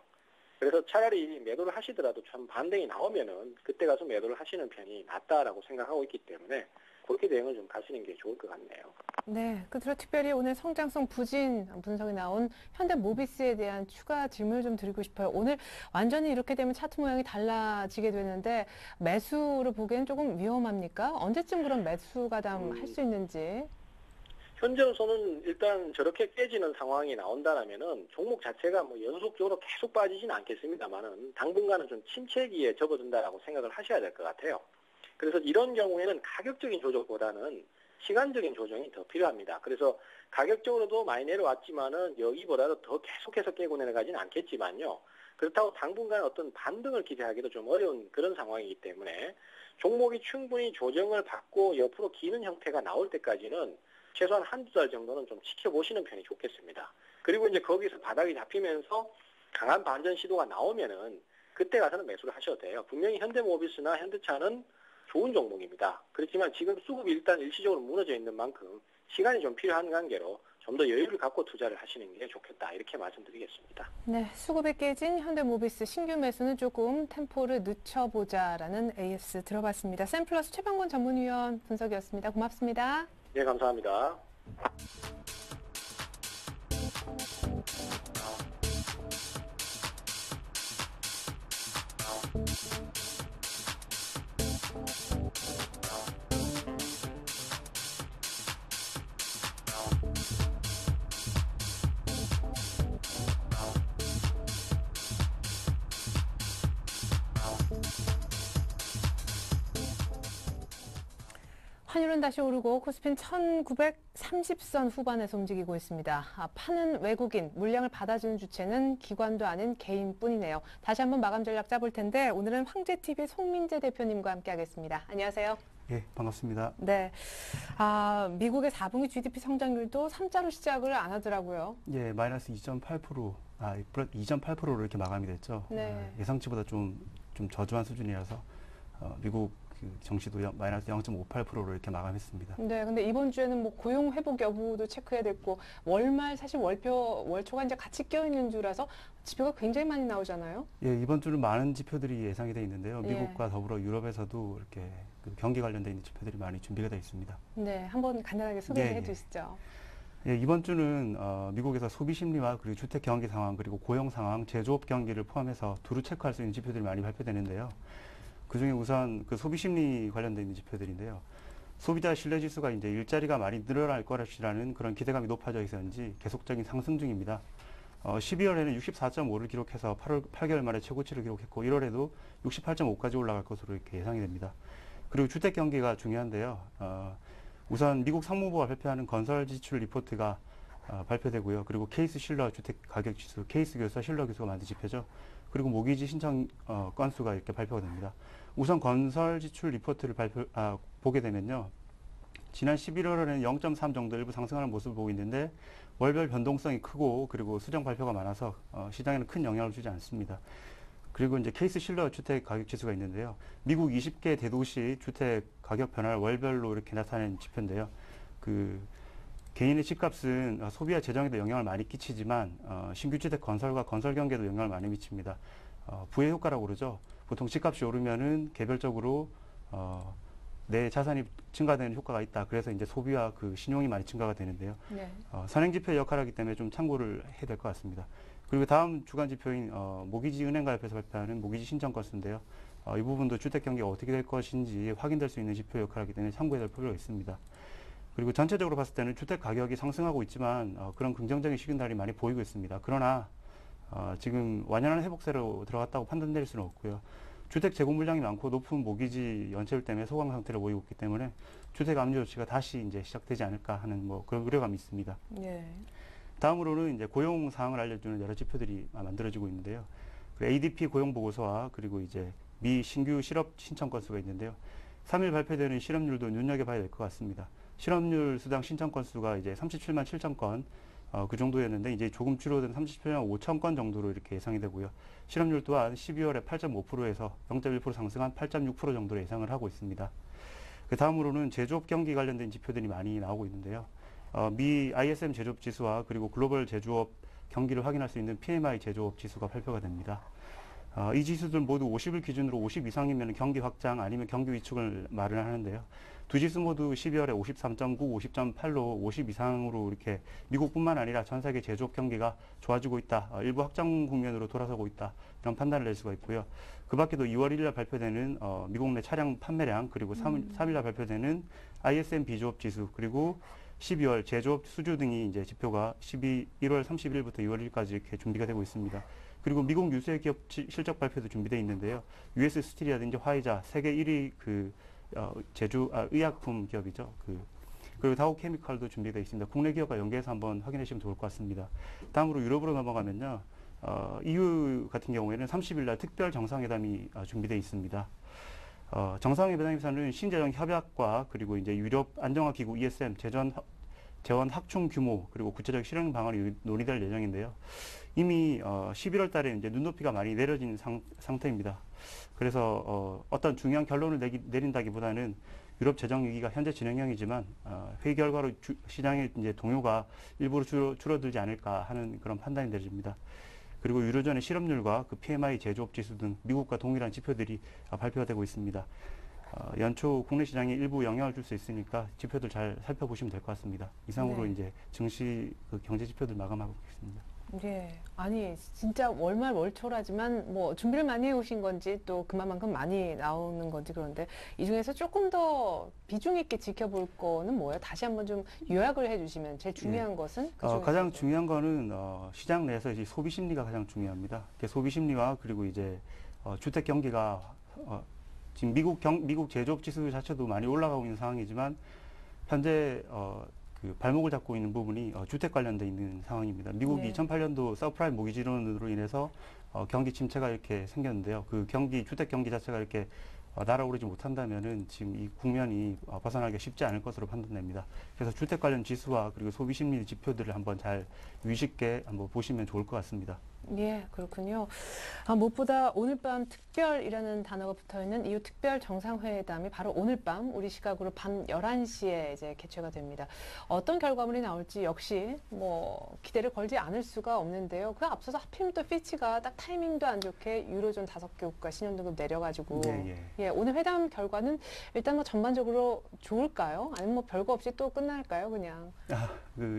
그래서 차라리 매도를 하시더라도 좀 반등이 나오면은 그때 가서 매도를 하시는 편이 낫다라고 생각하고 있기 때문에 그렇게 대응을 좀 가시는 게 좋을 것 같네요. 네, 끝으로 특별히 오늘 성장성 부진 분석이 나온 현대모비스에 대한 추가 질문을 좀 드리고 싶어요. 오늘 완전히 이렇게 되면 차트 모양이 달라지게 되는데 매수를 보기엔 조금 위험합니까? 언제쯤 그런 매수 가담할 수 있는지. 현재로서는 일단 저렇게 깨지는 상황이 나온다라면은 종목 자체가 뭐 연속적으로 계속 빠지지는 않겠습니다만은 당분간은 좀 침체기에 접어든다라고 생각을 하셔야 될 것 같아요. 그래서 이런 경우에는 가격적인 조정보다는 시간적인 조정이 더 필요합니다. 그래서 가격적으로도 많이 내려왔지만은 여기보다도 더 계속해서 깨고 내려가지는 않겠지만요. 그렇다고 당분간 어떤 반등을 기대하기도 좀 어려운 그런 상황이기 때문에 종목이 충분히 조정을 받고 옆으로 기는 형태가 나올 때까지는 최소한 한두 달 정도는 좀 지켜보시는 편이 좋겠습니다. 그리고 이제 거기서 바닥이 잡히면서 강한 반전 시도가 나오면은 그때 가서는 매수를 하셔도 돼요. 분명히 현대모비스나 현대차는 좋은 종목입니다. 그렇지만 지금 수급이 일단 일시적으로 무너져 있는 만큼 시간이 좀 필요한 관계로 좀 더 여유를 갖고 투자를 하시는 게 좋겠다. 이렇게 말씀드리겠습니다. 네, 수급이 깨진 현대모비스 신규 매수는 조금 템포를 늦춰보자라는 AS 들어봤습니다. 샘플러스 최병곤 전문위원 분석이었습니다. 고맙습니다. 네, 감사합니다. 환율은 다시 오르고 코스피는 1930선 후반에서 움직이고 있습니다. 파는 외국인, 물량을 받아주는 주체는 기관도 아닌 개인뿐이네요. 다시 한번 마감 전략 짜볼 텐데 오늘은 황제TV 송민재 대표님과 함께하겠습니다. 안녕하세요. 예, 반갑습니다. 네, 미국의 4분기 GDP 성장률도 3자로 시작을 안 하더라고요. 예, 마이너스 2.8%, 2.8%로 이렇게 마감이 됐죠. 네. 예상치보다 좀 저조한 수준이라서 미국 정시도 마이너스 0.58%로 이렇게 마감했습니다. 네, 근데 이번 주에는 뭐 고용 회복 여부도 체크해야 됐고 월말 사실 월초가 이제 같이 껴 있는 주라서 지표가 굉장히 많이 나오잖아요. 예, 이번 주는 많은 지표들이 예상이 돼 있는데요. 예. 미국과 더불어 유럽에서도 이렇게 경기 관련돼 있는 지표들이 많이 준비가 되어 있습니다. 네, 한번 간단하게 소개해 예. 주시죠. 예, 이번 주는 미국에서 소비 심리와 그리고 주택 경기 상황 그리고 고용 상황, 제조업 경기를 포함해서 두루 체크할 수 있는 지표들이 많이 발표되는데요. 그중에 우선 그 소비 심리 관련된 있는 지표들인데요. 소비자 신뢰 지수가 이제 일자리가 많이 늘어날 것이라는 그런 기대감이 높아져 있었는지 계속적인 상승 중입니다. 12월에는 64.5를 기록해서 8개월 만에 최고치를 기록했고 1월에도 68.5까지 올라갈 것으로 이렇게 예상이 됩니다. 그리고 주택 경기가 중요한데요. 우선 미국 상무부가 발표하는 건설 지출 리포트가 발표되고요. 그리고 케이스 실러 주택 가격 지수, 케이스 교수와 실러 교수가 만든 지표죠. 그리고 모기지 신청 건수가 이렇게 발표가 됩니다. 우선 건설 지출 리포트를 보게 되면요. 지난 11월에는 0.3 정도 일부 상승하는 모습을 보고 있는데 월별 변동성이 크고 그리고 수정 발표가 많아서 시장에는 큰 영향을 주지 않습니다. 그리고 이제 케이스 실러 주택 가격 지수가 있는데요. 미국 20개 대도시 주택 가격 변화를 월별로 이렇게 나타낸 지표인데요. 개인의 집값은 소비와 재정에도 영향을 많이 끼치지만 신규 주택 건설과 건설 경기에도 영향을 많이 미칩니다. 부의 효과라고 그러죠. 보통 집값이 오르면은 개별적으로 내 자산이 증가되는 효과가 있다. 그래서 이제 소비와 신용이 많이 증가가 되는데요. 네. 선행지표의 역할을 하기 때문에 좀 참고를 해야 될 것 같습니다. 그리고 다음 주간 지표인 모기지 은행가협에서 발표하는 모기지 신청 건수인데요. 이 부분도 주택 경기가 어떻게 될 것인지 확인될 수 있는 지표 역할을 하기 때문에 참고해야 될 필요가 있습니다. 그리고 전체적으로 봤을 때는 주택 가격이 상승하고 있지만 그런 긍정적인 시그널이 많이 보이고 있습니다. 그러나 지금 완연한 회복세로 들어갔다고 판단될 수는 없고요. 주택 재고 물량이 많고 높은 모기지 연체율 때문에 소강 상태를 보이고 있기 때문에 주택 압류 조치가 다시 이제 시작되지 않을까 하는 그런 우려감이 있습니다. 네. 다음으로는 이제 고용 상황을 알려주는 여러 지표들이 만들어지고 있는데요. ADP 고용 보고서와 그리고 이제 미 신규 실업 신청 건수가 있는데요. 3일 발표되는 실업률도 눈여겨봐야 될 것 같습니다. 실업률 수당 신청 건수가 이제 37만 7천 건, 그 정도였는데 이제 조금 줄어든 37만 5천 건 정도로 이렇게 예상이 되고요. 실업률 또한 12월에 8.5%에서 0.1% 상승한 8.6% 정도로 예상을 하고 있습니다. 그 다음으로는 제조업 경기 관련된 지표들이 많이 나오고 있는데요. 미 ISM 제조업 지수와 그리고 글로벌 제조업 경기를 확인할 수 있는 PMI 제조업 지수가 발표가 됩니다. 이 지수들 모두 50을 기준으로 50 이상이면 경기 확장 아니면 경기 위축을 말을 하는데요. 두 지수 모두 12월에 53.9, 50.8로 50 이상으로 이렇게 미국뿐만 아니라 전 세계 제조업 경기가 좋아지고 있다. 일부 확장 국면으로 돌아서고 있다. 이런 판단을 낼 수가 있고요. 그 밖에도 2월 1일 날 발표되는 미국 내 차량 판매량 그리고 3일 날 발표되는 ISM 비조업 지수 그리고 12월 제조업 수주 등이 이제 지표가 1월 31일부터 2월 1일까지 이렇게 준비가 되고 있습니다. 그리고 미국 유수의 기업 실적 발표도 준비되어 있는데요. US 스틸이라든지 화이자 세계 1위 의약품 기업이죠. 그리고 다우 케미칼도 준비되어 있습니다. 국내 기업과 연계해서 한번 확인해 주시면 좋을 것 같습니다. 다음으로 유럽으로 넘어가면요. EU 같은 경우에는 30일 날 특별 정상회담이 준비되어 있습니다. 정상회담에서는 신재정 협약과 그리고 이제 유럽 안정화 기구 ESM 재원 확충 규모 그리고 구체적 실행 방안이 논의될 예정인데요. 이미 11월 달에 이제 눈높이가 많이 내려진 상태입니다. 그래서 어떤 중요한 결론을 내린다기보다는 유럽 재정 위기가 현재 진행형이지만 회의 결과로 시장의 이제 동요가 일부러 줄어들지 않을까 하는 그런 판단이 내려집니다. 그리고 유로존의 실업률과 PMI 제조업 지수 등 미국과 동일한 지표들이 발표가 되고 있습니다. 연초 국내 시장에 일부 영향을 줄 수 있으니까 지표들 잘 살펴보시면 될 것 같습니다. 이상으로 네. 이제 증시 경제 지표들 마감하고 있습니다. 예. 아니, 진짜 월말 월초라지만 뭐 준비를 많이 해오신 건지 또 그만큼 많이 나오는 건지 그런데 이 중에서 조금 더 비중 있게 지켜볼 거는 뭐예요? 다시 한번 좀 요약을 해주시면 제일 중요한 것은? 가장 중요한 거는 시장 내에서 이제 소비 심리가 가장 중요합니다. 소비 심리와 그리고 이제 주택 경기가 지금 미국 제조업 지수 자체도 많이 올라가고 있는 상황이지만 현재 발목을 잡고 있는 부분이 주택 관련돼 있는 상황입니다. 미국이 네. 2008년도 서프라임 모기지론으로 인해서 경기 침체가 이렇게 생겼는데요. 주택 경기 자체가 이렇게 날아오르지 못한다면은 지금 이 국면이 벗어나기가 쉽지 않을 것으로 판단됩니다. 그래서 주택 관련 지수와 그리고 소비 심리 지표들을 한번 잘 유의쉽게 한번 보시면 좋을 것 같습니다. 예, 그렇군요. 무엇보다 오늘 밤 특별이라는 단어가 붙어있는 이후 특별 정상회담이 바로 오늘 밤 우리 시각으로 밤 11시에 이제 개최가 됩니다. 어떤 결과물이 나올지 역시 뭐 기대를 걸지 않을 수가 없는데요. 그 앞서서 하필이면 또 피치가 딱 타이밍도 안 좋게 유로존 5개 국가 신용등급 내려가지고 예, 오늘 회담 결과는 일단 뭐 전반적으로 좋을까요? 아니면 뭐 별거 없이 또 끝날까요? 그냥.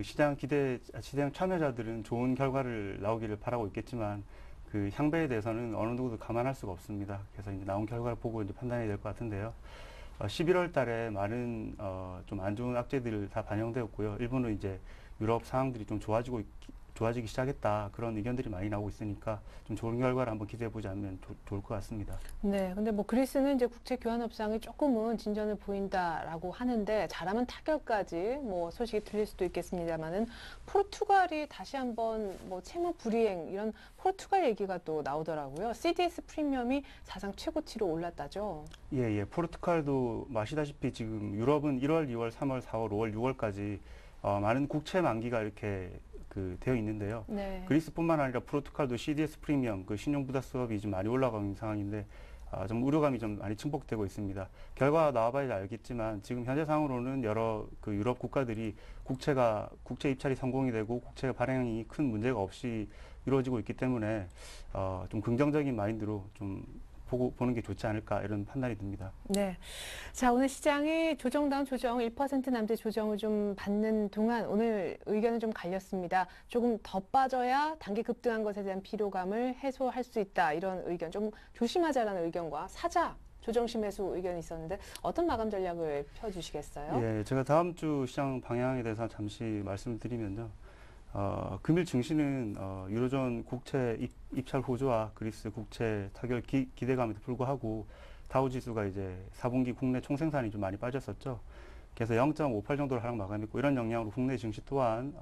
시장 참여자들은 좋은 결과를 나오기를 바라고 있겠지만 그 향배에 대해서는 어느 누구도 감안할 수가 없습니다. 그래서 이제 나온 결과를 보고 이제 판단해야 될 것 같은데요. 11월 달에 많은 좀 안 좋은 악재들 다 반영되었고요. 일부는 이제 유럽 상황들이 좀 좋아지기 시작했다. 그런 의견들이 많이 나오고 있으니까 좀 좋은 결과를 한번 기대해 보지 않으면 좋을 것 같습니다. 네, 근데 뭐 그리스는 이제 국채 교환 협상이 조금은 진전을 보인다라고 하는데 잘하면 타결까지 뭐 소식이 들릴 수도 있겠습니다만은 포르투갈이 다시 한번 뭐 채무 불이행 이런 포르투갈 얘기가 또 나오더라고요. CDS 프리미엄이 사상 최고치로 올랐다죠. 예. 포르투갈도 아시다시피 지금 유럽은 1월, 2월, 3월, 4월, 5월, 6월까지 많은 국채 만기가 이렇게 되어 있는데요. 네. 그리스뿐만 아니라 포르투갈도 CDS 프리미엄, 신용부담 수업이 좀 많이 올라가고 있는 상황인데 좀 우려감이 좀 많이 증폭되고 있습니다. 결과 나와봐야 알겠지만 지금 현재 상으로는 여러 유럽 국가들이 국채 입찰이 성공이 되고 국채 발행이 큰 문제가 없이 이루어지고 있기 때문에 좀 긍정적인 마인드로 좀 보는 게 좋지 않을까 이런 판단이 듭니다. 네. 자, 오늘 시장이 조정다운 조정, 1% 남짓 조정을 좀 받는 동안 오늘 의견은 좀 갈렸습니다. 조금 더 빠져야 단기 급등한 것에 대한 피로감을 해소할 수 있다. 이런 의견, 좀 조심하자라는 의견과 사자, 조정시 매수 의견이 있었는데 어떤 마감 전략을 펴주시겠어요? 예, 제가 다음 주 시장 방향에 대해서 잠시 말씀을 드리면요. 금일 증시는 유로존 국채 입찰 호조와 그리스 국채 타결 기대감에도 불구하고 다우 지수가 이제 4분기 국내 총생산이 좀 많이 빠졌었죠. 그래서 0.58 정도로 하락 마감했고 이런 영향으로 국내 증시 또한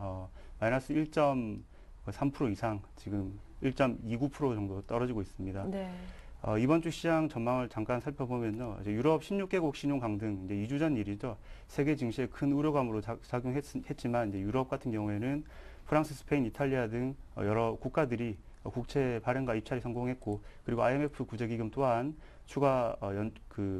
마이너스 1.3% 이상 지금 1.29% 정도 떨어지고 있습니다. 네. 이번 주 시장 전망을 잠깐 살펴보면요. 이제 유럽 16개국 신용 강등, 이제 2주 전 일이죠. 세계 증시에 큰 우려감으로 작용했지만 이제 유럽 같은 경우에는 프랑스, 스페인, 이탈리아 등 여러 국가들이 국채 발행과 입찰이 성공했고, 그리고 IMF 구제기금 또한 추가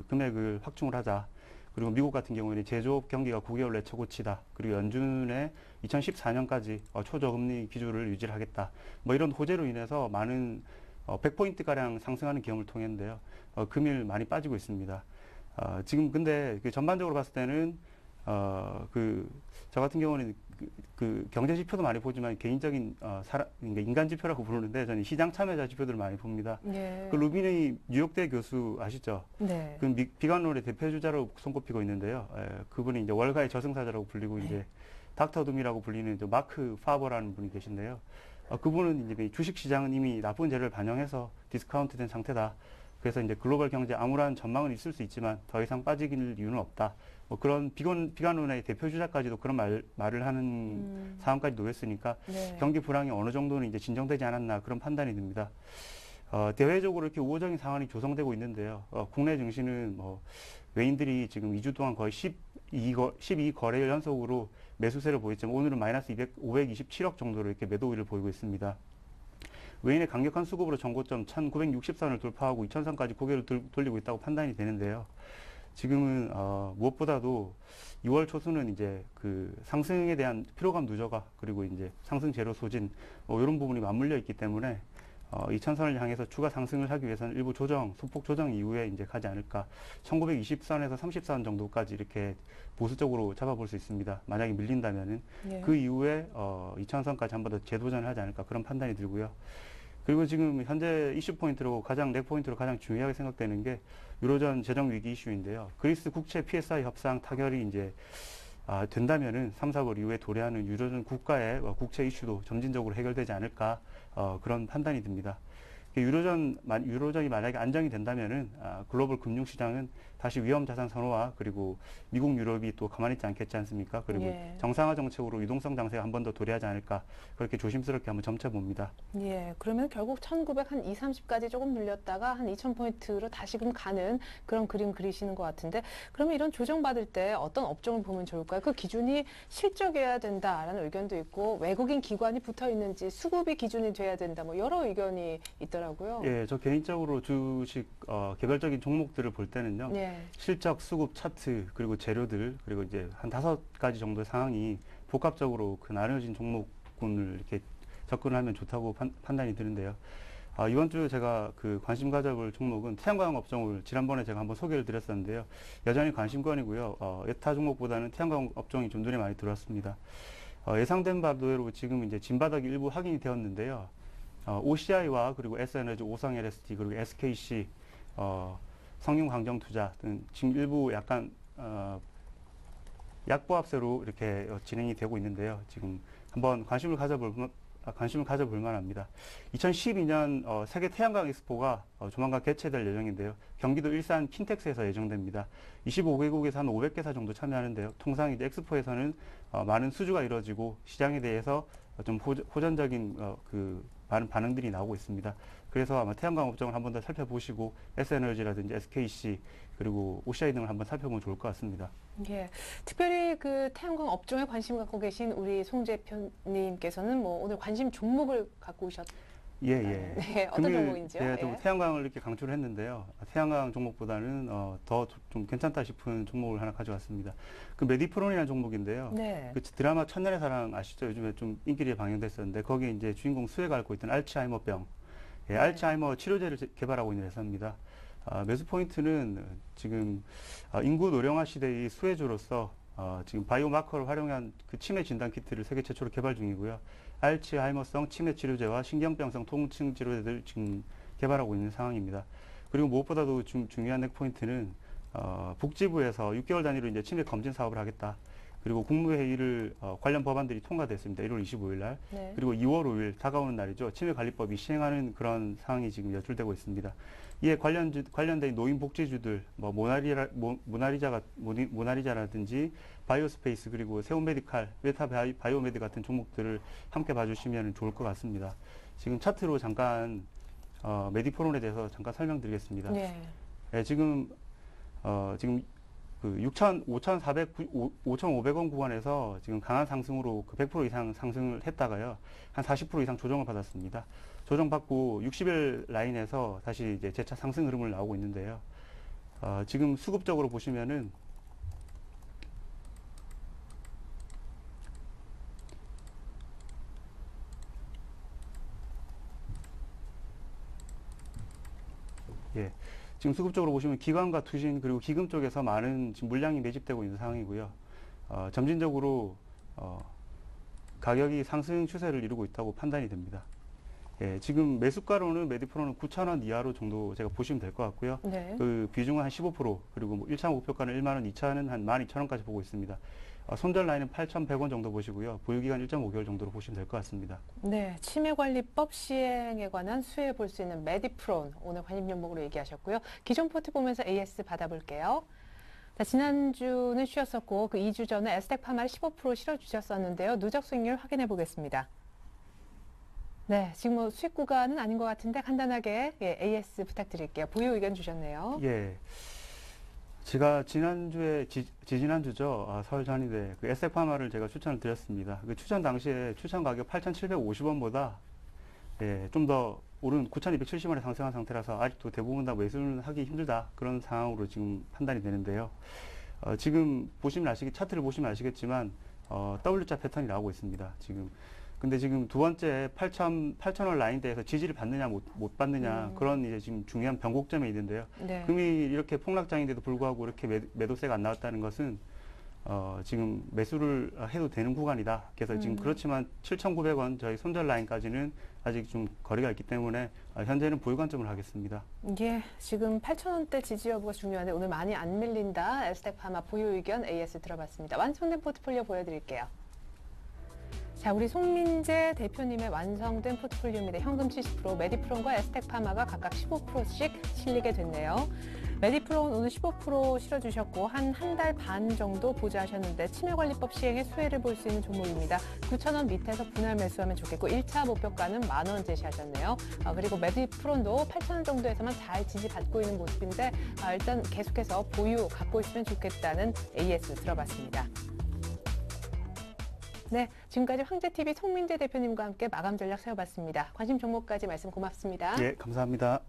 금액을 확충을 하자. 그리고 미국 같은 경우에는 제조업 경기가 9개월 내 최고치다. 그리고 연준의 2014년까지 초저금리 기조를 유지를 하겠다. 뭐 이런 호재로 인해서 많은 100포인트가량 상승하는 경험을 통했는데요. 금일 많이 빠지고 있습니다. 지금 근데 전반적으로 봤을 때는 저 같은 경우는 경제 지표도 많이 보지만 개인적인 그러니까 인간 지표라고 부르는데 저는 시장 참여자 지표들을 많이 봅니다. 네. 루비니 뉴욕대 교수 아시죠? 네. 비관론의 대표주자로 손꼽히고 있는데요. 그분이 이제 월가의 저승사자라고 불리고 이제 닥터 둠이라고 불리는 마크 파버라는 분이 계신데요. 그분은 이제 주식 시장은 이미 나쁜 재료를 반영해서 디스카운트된 상태다. 그래서 이제 글로벌 경제 암울한 전망은 있을 수 있지만 더 이상 빠질 이유는 없다. 뭐 그런 비관론의 대표 주자까지도 그런 말을 하는 상황까지 놓였으니까 네. 경기 불황이 어느 정도는 이제 진정되지 않았나 그런 판단이 듭니다. 대외적으로 이렇게 우호적인 상황이 조성되고 있는데요. 국내 증시는 뭐 외인들이 지금 2주 동안 거의 12거래일 연속으로 매수세를 보였지만 오늘은 마이너스 527억 정도로 이렇게 매도 우위를 보이고 있습니다. 외인의 강력한 수급으로 전고점 1960선을 돌파하고 2000선까지 고개를 돌리고 있다고 판단이 되는데요. 지금은 무엇보다도 6월 초순은 이제 상승에 대한 피로감 누적화 그리고 이제 상승 재료 소진 이런 부분이 맞물려 있기 때문에 2000선을 향해서 추가 상승을 하기 위해서는 일부 소폭 조정 이후에 이제 가지 않을까. 1920선에서 30선 정도까지 이렇게 보수적으로 잡아볼 수 있습니다. 만약에 밀린다면은 그 이후에 2000선까지 한 번 더 재도전을 하지 않을까 그런 판단이 들고요. 그리고 지금 현재 이슈 포인트로 넥 포인트로 가장 중요하게 생각되는 게 유로존 재정 위기 이슈인데요. 그리스 국채 PSI 협상 타결이 이제 된다면은 3, 4월 이후에 도래하는 유로존 국가의 국채 이슈도 점진적으로 해결되지 않을까 그런 판단이 듭니다. 유로존이 만약에 안정이 된다면은 글로벌 금융시장은 다시 위험 자산 선호화 그리고 미국 유럽이 또 가만히 있지 않겠지 않습니까? 그리고 정상화 정책으로 유동성 장세가 한 번 더 도래하지 않을까 그렇게 조심스럽게 한번 점쳐봅니다. 예, 그러면 결국 1900 한 2, 30까지 조금 늘렸다가 한 2000포인트로 다시금 가는 그런 그림 그리시는 것 같은데 그러면 이런 조정받을 때 어떤 업종을 보면 좋을까요? 그 기준이 실적이어야 된다라는 의견도 있고 외국인 기관이 붙어 있는지 수급이 기준이 돼야 된다 뭐 여러 의견이 있더라고요. 예, 저 개인적으로 주식 개별적인 종목들을 볼 때는요. 실적, 수급, 차트, 그리고 재료들, 그리고 이제 한 5가지 정도의 상황이 복합적으로 나눠진 종목군을 이렇게 접근을 하면 좋다고 판단이 드는데요. 이번 주 제가 관심 가져볼 종목은 태양광 업종을 지난번에 제가 한번 소개를 드렸었는데요. 여전히 관심권이고요. 여타 종목보다는 태양광 업종이 좀 눈에 많이 들어왔습니다. 예상된 바대로 지금 이제 진바닥이 일부 확인이 되었는데요. OCI와 그리고 S에너지, 오성 LST, 그리고 SKC, 성균광정투자 등 지금 일부 약간 약보합세로 이렇게 진행이 되고 있는데요. 지금 한번 관심을 가져볼 관심을 가져볼 만합니다. 2012년 세계 태양광 엑스포가 조만간 개최될 예정인데요. 경기도 일산 킨텍스에서 예정됩니다. 25개국에서 한 500개사 정도 참여하는데요. 통상 이제 엑스포에서는 많은 수주가 이루어지고 시장에 대해서 좀 호전적인 많은 반응들이 나오고 있습니다. 그래서 아마 태양광 업종을 한 번 더 살펴보시고 S에너지라든지 SKC 그리고 OCI 등을 한번 살펴보면 좋을 것 같습니다. 예, 특별히 그 태양광 업종에 관심 갖고 계신 우리 송 대표님께서는 뭐 오늘 관심 종목을 갖고 오셨. 예. 네, 어떤 종목인지요? 제가 좀 태양광을 이렇게 강조를 했는데요. 태양광 종목보다는 더 좀 괜찮다 싶은 종목을 하나 가져왔습니다. 그 메디프론이라는 종목인데요. 네. 그 드라마 천년의 사랑 아시죠? 요즘에 좀 인기리에 방영됐었는데 거기에 이제 주인공 수혜가 앓고 있던 알츠하이머병, 네. 알츠하이머 치료제를 개발하고 있는 회사입니다. 매수 포인트는 지금 인구 노령화 시대의 수혜주로서 지금 바이오마커를 활용한 그 치매 진단 키트를 세계 최초로 개발 중이고요. 알츠하이머성 치매 치료제와 신경병성 통증 치료제를 지금 개발하고 있는 상황입니다. 그리고 무엇보다도 중요한 포인트는 복지부에서 6개월 단위로 이제 치매 검진 사업을 하겠다. 그리고 국무회의를 관련 법안들이 통과됐습니다. 1월 25일 날. 네. 그리고 2월 5일 다가오는 날이죠. 치매관리법이 시행하는 그런 상황이 지금 연출되고 있습니다. 이에 관련된 노인복지주들, 뭐 모나리자라든지 바이오스페이스 그리고 세온메디칼, 메타 바이오메드 같은 종목들을 함께 봐주시면 좋을 것 같습니다. 지금 차트로 잠깐 메디포론에 대해서 잠깐 설명드리겠습니다. 네. 네, 지금 그 5,500원 구간에서 지금 강한 상승으로 그 100% 이상 상승을 했다가요. 한 40% 이상 조정을 받았습니다. 조정받고 60일 라인에서 다시 이제 재차 상승 흐름을 나오고 있는데요. 지금 수급적으로 보시면은 지금 수급적으로 보시면 기관과 투신 그리고 기금 쪽에서 많은 지금 물량이 매집되고 있는 상황이고요. 점진적으로 가격이 상승 추세를 이루고 있다고 판단이 됩니다. 예, 지금 매수가로는 메디프로는 9,000원 이하로 정도 제가 보시면 될 것 같고요. 네. 그 비중은 한 15%, 그리고 뭐 1차 목표가는 1만 원, 2차는 한 12,000원까지 보고 있습니다. 손절 라인은 8,100원 정도 보시고요. 보유기간 1.5개월 정도로 보시면 될 것 같습니다. 네, 치매관리법 시행에 관한 수혜 볼 수 있는 메디프론 오늘 관심 종목으로 얘기하셨고요. 기존 포트 보면서 AS 받아볼게요. 자, 지난주는 쉬었었고 그 2주 전에 에스텍파마를 15% 실어주셨었는데요. 누적 수익률 확인해 보겠습니다. 네, 지금 뭐 수익 구간은 아닌 것 같은데 간단하게 AS 부탁드릴게요. 보유 의견 주셨네요. 예. 제가 지난주에, 지난주죠. 서울전의대 그 에스텍파마를 제가 추천을 드렸습니다. 그 추천 당시에 추천 가격 8,750원보다 좀 더 오른 9,270원에 상승한 상태라서 아직도 대부분 다 매수는 하기 힘들다. 그런 상황으로 지금 판단이 되는데요. 지금 차트를 보시면 아시겠지만, W자 패턴이 나오고 있습니다. 근데 지금 두 번째 8,000원 라인대에서 지지를 받느냐 못 받느냐 그런 이제 지금 중요한 변곡점에 있는데요. 네. 금이 이렇게 폭락장인데도 불구하고 이렇게 매도세가 안 나왔다는 것은 지금 매수를 해도 되는 구간이다. 그래서 지금 그렇지만 7,900원 저희 손절 라인까지는 아직 좀 거리가 있기 때문에 현재는 보유 관점을 하겠습니다. 예, 지금 8,000원대 지지 여부가 중요한데 오늘 많이 안 밀린다. 에스텍파마 보유 의견 AS 들어봤습니다. 완성된 포트폴리오 보여드릴게요. 자, 우리 송민재 대표님의 완성된 포트폴리오입니다. 현금 70%, 메디프론과 에스텍파마가 각각 15%씩 실리게 됐네요. 메디프론 오늘 15% 실어주셨고 한 달 반 정도 보유하셨는데 치매관리법 시행에 수혜를 볼 수 있는 종목입니다. 9,000원 밑에서 분할 매수하면 좋겠고 1차 목표가는 10,000원 제시하셨네요. 그리고 메디프론도 8,000원 정도에서만 잘 지지받고 있는 모습인데 일단 계속해서 보유 갖고 있으면 좋겠다는 AS 들어봤습니다. 네, 지금까지 황제TV 송민재 대표님과 함께 마감 전략 세워봤습니다. 관심 종목까지 말씀 고맙습니다. 예, 감사합니다.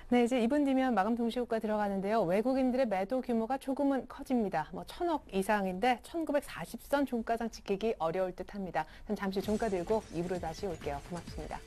네, 이제 2분 뒤면 마감 동시효과 들어가는데요. 외국인들의 매도 규모가 조금은 커집니다. 1,000억 이상인데 1940선 종가상 지키기 어려울 듯합니다. 잠시 종가 들고 2부로 다시 올게요. 고맙습니다.